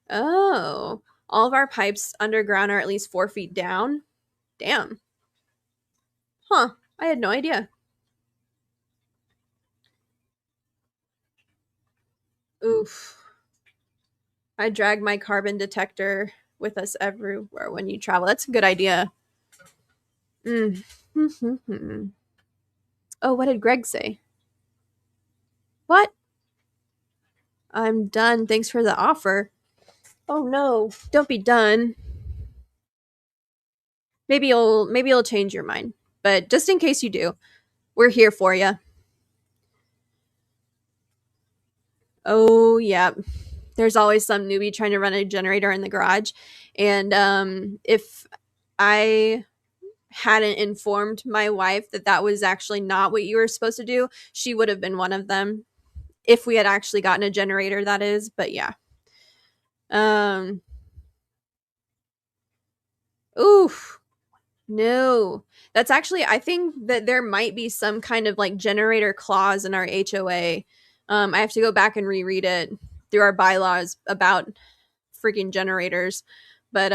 Oh, all of our pipes underground are at least 4 feet down. Damn. Huh. I had no idea. Oof. I drag my carbon detector with us everywhere when you travel. That's a good idea. Mm. Oh, what did Greg say? What? I'm done. Thanks for the offer. Oh no, don't be done. Maybe you'll change your mind. But just in case you do, we're here for you. Oh, yeah. There's always some newbie trying to run a generator in the garage. And if I hadn't informed my wife that that was actually not what you were supposed to do, she would have been one of them. If we had actually gotten a generator, that is. But yeah. Oof. No. That's actually, I think that there might be some kind of like generator clause in our HOA. I have to go back and reread it through our bylaws about freaking generators. But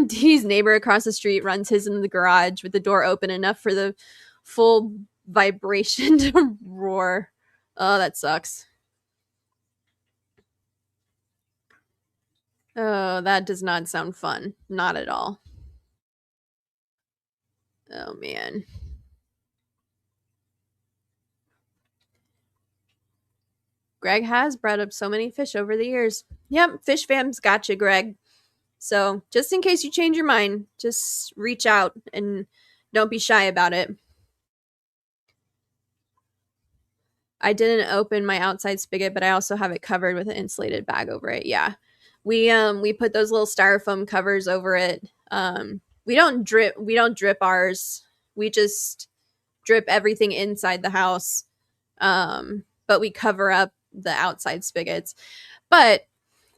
Dee's neighbor across the street runs his in the garage with the door open enough for the full vibration to roar. Oh, that sucks. Oh, that does not sound fun. Not at all. Oh, man. Greg has brought up so many fish over the years. Yep, Fish Fam's got you, Greg. So, just in case you change your mind, just reach out and don't be shy about it. I didn't open my outside spigot, but I also have it covered with an insulated bag over it. Yeah. We put those little styrofoam covers over it. We don't drip ours. We just drip everything inside the house. But we cover up the outside spigots. But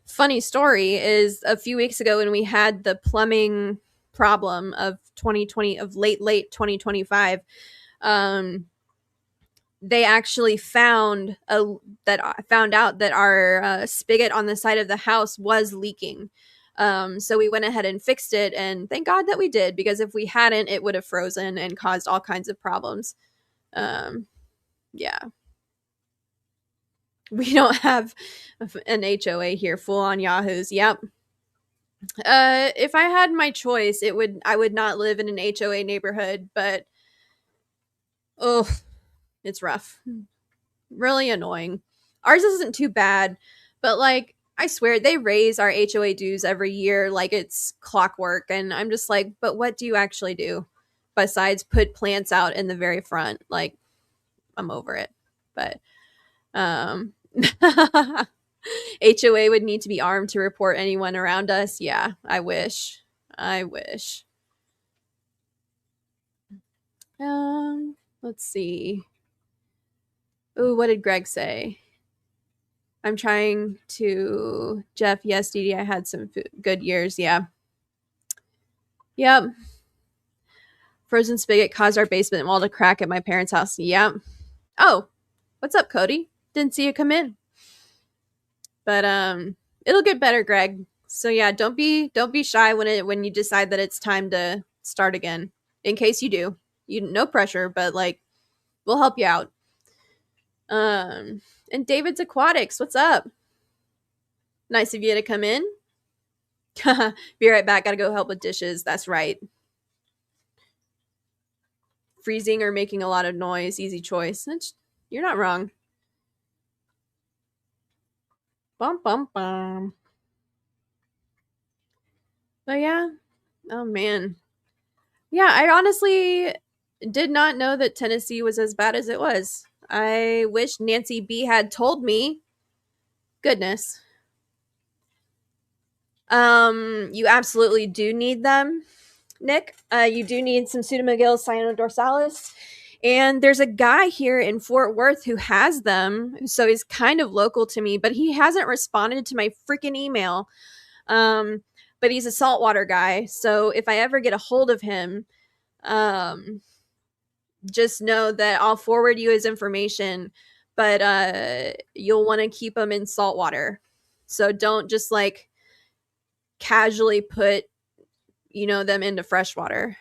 funny story is a few weeks ago when we had the plumbing problem of 2020 of late 2025, they actually found out that our spigot on the side of the house was leaking. So we went ahead and fixed it, and thank God that we did, because if we hadn't, it would have frozen and caused all kinds of problems. Yeah. We don't have an HOA here, full on Yahoos. Yep. If I had my choice, I would not live in an HOA neighborhood, but oh, it's rough. Really annoying. Ours isn't too bad, but like I swear they raise our HOA dues every year like it's clockwork, and I'm just like, but what do you actually do besides put plants out in the very front? Like, I'm over it. But HOA would need to be armed to report anyone around us. Yeah, I wish. I wish. Let's see. Ooh, what did Greg say? I'm trying to Jeff. Yes, Dee Dee, I had some good years. Yeah. Yep. Frozen spigot caused our basement wall to crack at my parents' house. Yep. Oh, what's up, Cody? Didn't see you come in. But it'll get better, Greg. So yeah, don't be shy when you decide that it's time to start again. In case you do. No pressure, but like we'll help you out. And David's Aquatics, what's up? Nice of you to come in. Be right back. Gotta go help with dishes. That's right. Freezing or making a lot of noise. Easy choice. You're not wrong. Bum, bum, bum. But yeah. Oh, man. Yeah, I honestly did not know that Tennessee was as bad as it was. I wish Nancy B had told me. Goodness. You absolutely do need them, Nick. You do need some Pseudomugil cyanodorsalis. And there's a guy here in Fort Worth who has them, so he's kind of local to me, but he hasn't responded to my freaking email. But he's a saltwater guy, so if I ever get a hold of him, just know that I'll forward you his information, but you'll want to keep them in saltwater. So don't just like casually put them into freshwater,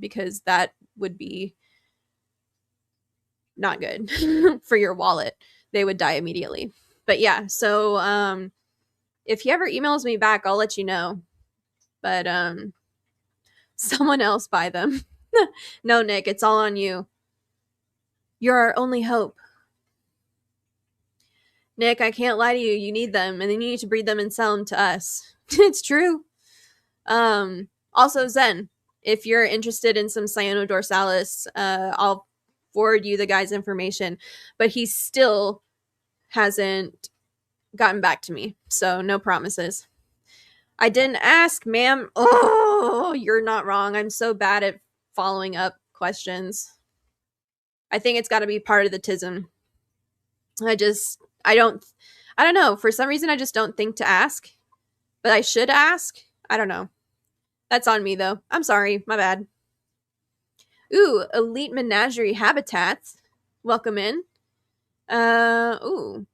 because that would be not good for your wallet. They would die immediately. But yeah, so if he ever emails me back, I'll let you know. But someone else buy them. No, Nick, it's all on you. You're our only hope. Nick, I can't lie to you. You need them, and then you need to breed them and sell them to us. It's true. Also, Zen, if you're interested in some cyanodorsalis, I'll forward you the guy's information, but he still hasn't gotten back to me, so no promises. I didn't ask, ma'am. Oh, you're not wrong. I'm so bad at following up questions. I think it's got to be part of the tism. I don't know. For some reason, I just don't think to ask, but I should ask. I don't know. That's on me, though. I'm sorry. My bad. Ooh, Elite Menagerie Habitats. Welcome in. Ooh.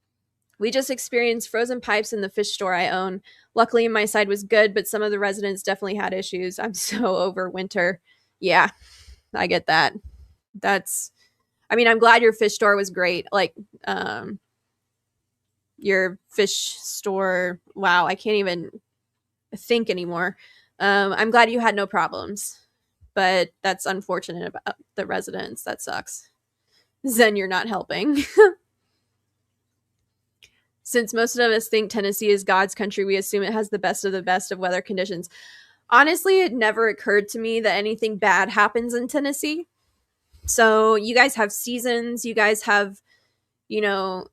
We just experienced frozen pipes in the fish store I own. Luckily, my side was good, but some of the residents definitely had issues. I'm so over winter. Yeah, I get that. I'm glad your fish store was great. Like, your fish store, wow, I can't even think anymore. I'm glad you had no problems, but that's unfortunate about the residents. That sucks. Zen, you're not helping. Since most of us think Tennessee is God's country, we assume it has the best of weather conditions. Honestly, it never occurred to me that anything bad happens in Tennessee. So you guys have seasons. You guys have, you know,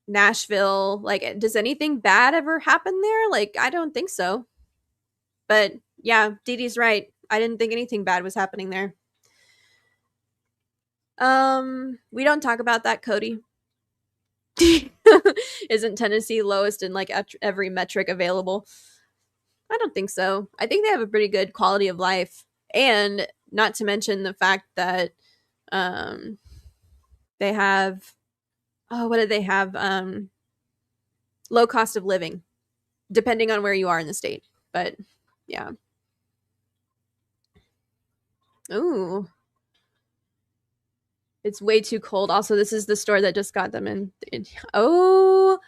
Nashville. Like, does anything bad ever happen there? Like, I don't think so. But yeah, Dee Dee's right. I didn't think anything bad was happening there. We don't talk about that, Cody. Isn't Tennessee lowest in like every metric available? I don't think so. I think they have a pretty good quality of life, and not to mention the fact that um, they have, oh, what did they have? Low cost of living, depending on where you are in the state. But yeah. Ooh, it's way too cold. Also, this is the store that just got them in. Oh,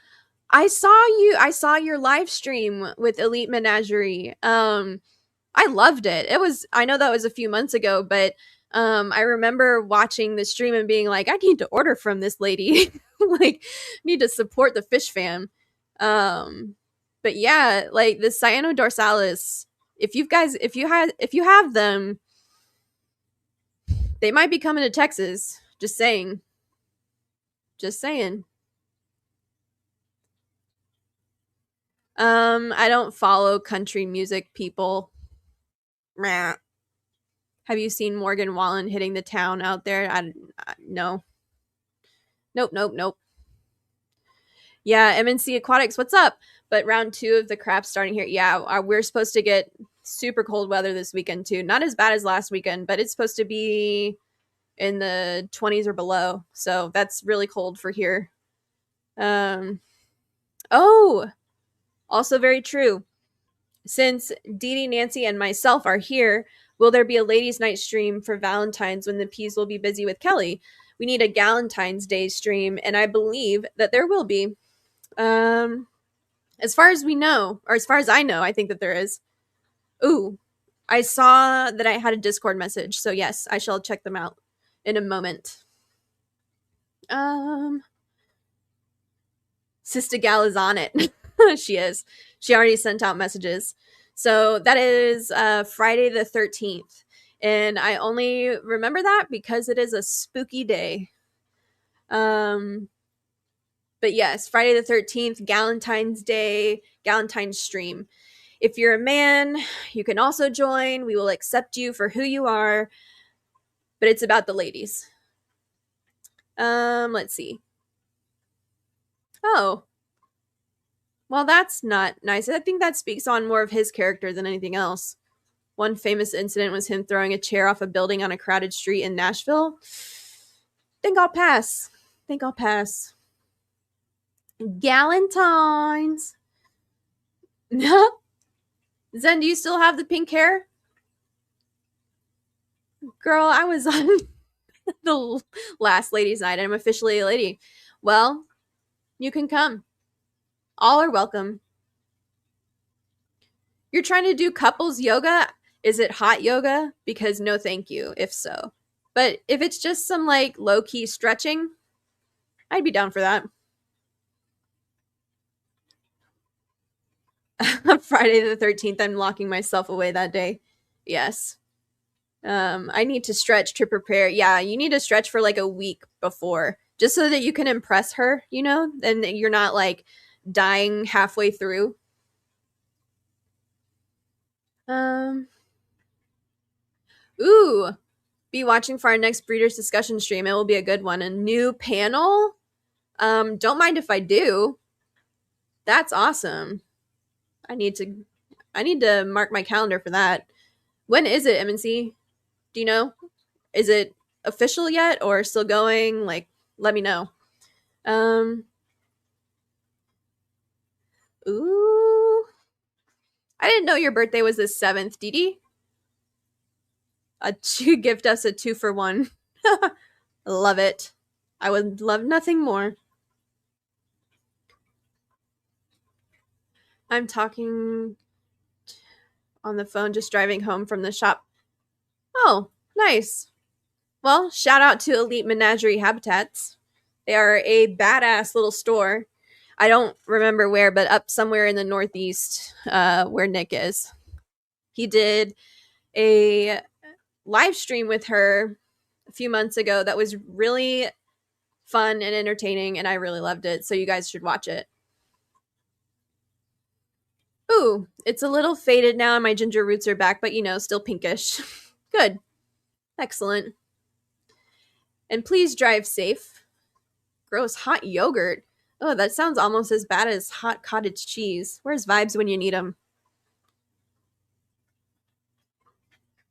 I saw your live stream with Elite Menagerie. I loved it. I know that was a few months ago, but I remember watching the stream and being like, I need to order from this lady. Like, need to support the fish fam. Um but yeah, like the cyanodorsalis, if you have them, they might be coming to Texas. Just saying. Just saying. I don't follow country music people. Meh. Have you seen Morgan Wallen hitting the town out there? No. Nope, nope, nope. Yeah, MNC Aquatics, what's up? But round 2 of the crap starting here. Yeah, we're supposed to get super cold weather this weekend too. Not as bad as last weekend, but it's supposed to be in the 20s or below. So that's really cold for here. Oh, also very true. Since Dee Dee, Nancy, and myself are here, will there be a ladies' night stream for Valentine's when the P's will be busy with Kelly? We need a Galentine's Day stream, and I believe that there will be. Um, as far as we know, or as far as I know, I think that there is. Ooh, I saw that I had a Discord message, so yes, I shall check them out in a moment. Sister Gal is on it. She is. She already sent out messages. So that is Friday the 13th. And I only remember that because it is a spooky day. But yes, Friday the 13th, Galentine's Day, Galentine's stream. If you're a man, you can also join. We will accept you for who you are. But it's about the ladies. Let's see. Oh. Well, that's not nice. I think that speaks on more of his character than anything else. One famous incident was him throwing a chair off a building on a crowded street in Nashville. Think I'll pass. Think I'll pass. Galentine's. Zen, do you still have the pink hair? Girl, I was on the last ladies' night and I'm officially a lady. Well, you can come. All are welcome. You're trying to do couples yoga? Is it hot yoga? Because no thank you, if so. But if it's just some like low-key stretching, I'd be down for that. Friday the 13th, I'm locking myself away that day. Yes. I need to stretch to prepare. Yeah, you need to stretch for like a week before, just so that you can impress her, you know, and you're not like dying halfway through. Ooh, be watching for our next breeders discussion stream. It will be a good one. A new panel. Don't mind if I do. That's awesome. I need to mark my calendar for that. When is it, MNC? Do you know? Is it official yet or still going? Like, let me know. Ooh. I didn't know your birthday was the 7th, Dee Dee. You gift us a 2-for-1. Love it. I would love nothing more. I'm talking on the phone, just driving home from the shop. Oh, nice. Well, shout out to Elite Menagerie Habitats. They are a badass little store. I don't remember where, but up somewhere in the Northeast, where Nick is. He did a live stream with her a few months ago that was really fun and entertaining, and I really loved it. So you guys should watch it. Ooh, it's a little faded now, and my ginger roots are back, but still pinkish. Good. Excellent. And please drive safe. Gross, hot yogurt. Oh, that sounds almost as bad as hot cottage cheese. Where's vibes when you need them?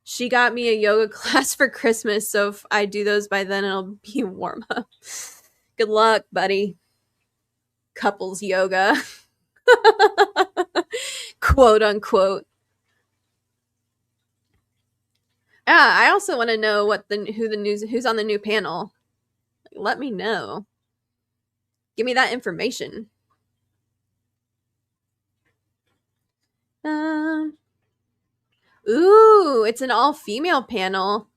She got me a yoga class for Christmas, so if I do those by then, it'll be warm up. Good luck, buddy. Couples yoga. Quote unquote. Yeah, I also want to know who's on the new panel. Let me know. Give me that information. Ooh, it's an all-female panel.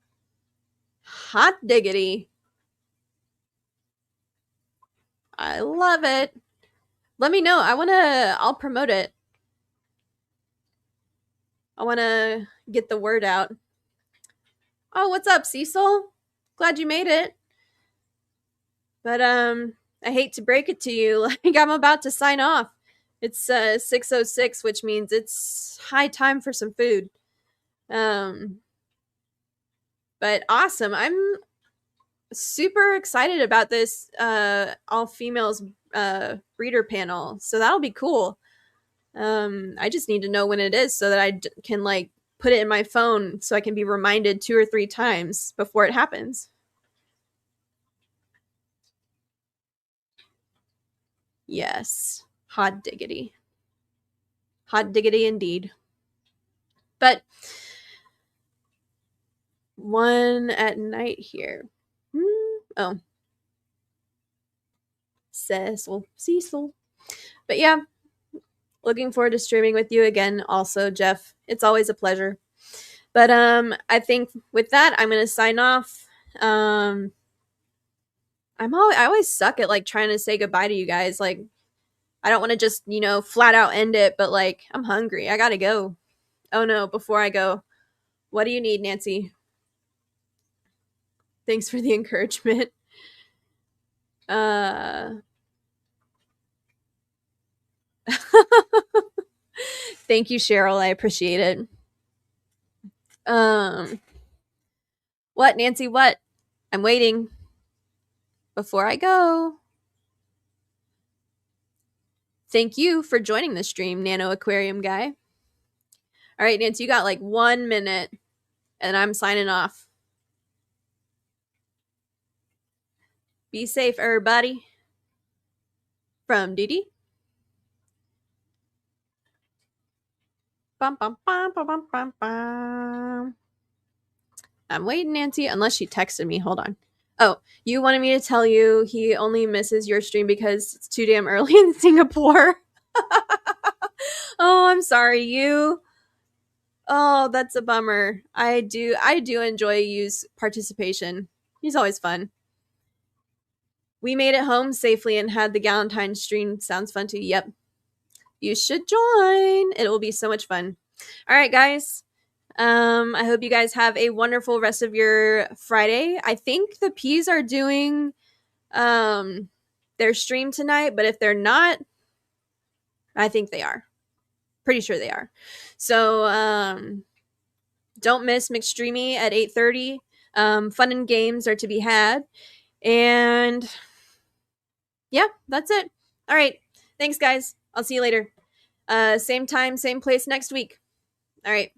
Hot diggity. I love it. Let me know. I'll promote it. I want to get the word out. Oh, what's up, Cecil? Glad you made it. But I hate to break it to you, like I'm about to sign off. It's 6:06, which means it's high time for some food. But awesome. I'm super excited about this all females breeder panel. So that'll be cool. I just need to know when it is so that I can like put it in my phone so I can be reminded 2 or 3 times before it happens. Yes. Hot diggity. Hot diggity indeed. But one at night here. Oh. Cecil. But yeah, looking forward to streaming with you again also, Jeff. It's always a pleasure. But I think with that, I'm going to sign off. I always suck at like trying to say goodbye to you guys. Like, I don't want to just, flat out end it, but like, I'm hungry. I got to go. Oh no, before I go, what do you need, Nancy? Thanks for the encouragement. Thank you, Cheryl. I appreciate it. What, Nancy? What? I'm waiting. Before I go. Thank you for joining the stream, Nano Aquarium Guy. All right, Nancy, you got like 1 minute, and I'm signing off. Be safe, everybody. From Didi. Bum, bum, bum, bum, bum, bum, bum. I'm waiting, Nancy, unless she texted me. Hold on. Oh, you wanted me to tell you he only misses your stream because it's too damn early in Singapore. Oh, I'm sorry, you. Oh, that's a bummer. I do enjoy Yu's participation. He's always fun. We made it home safely and had the Galentine stream. Sounds fun too. Yep. You should join. It will be so much fun. All right, guys. I hope you guys have a wonderful rest of your Friday. I think the P's are doing their stream tonight, but if they're not, I think they are. Pretty sure they are. So don't miss McStreamy at 8:30. Fun and games are to be had. And yeah, that's it. All right. Thanks, guys. I'll see you later. Same time, same place next week. All right.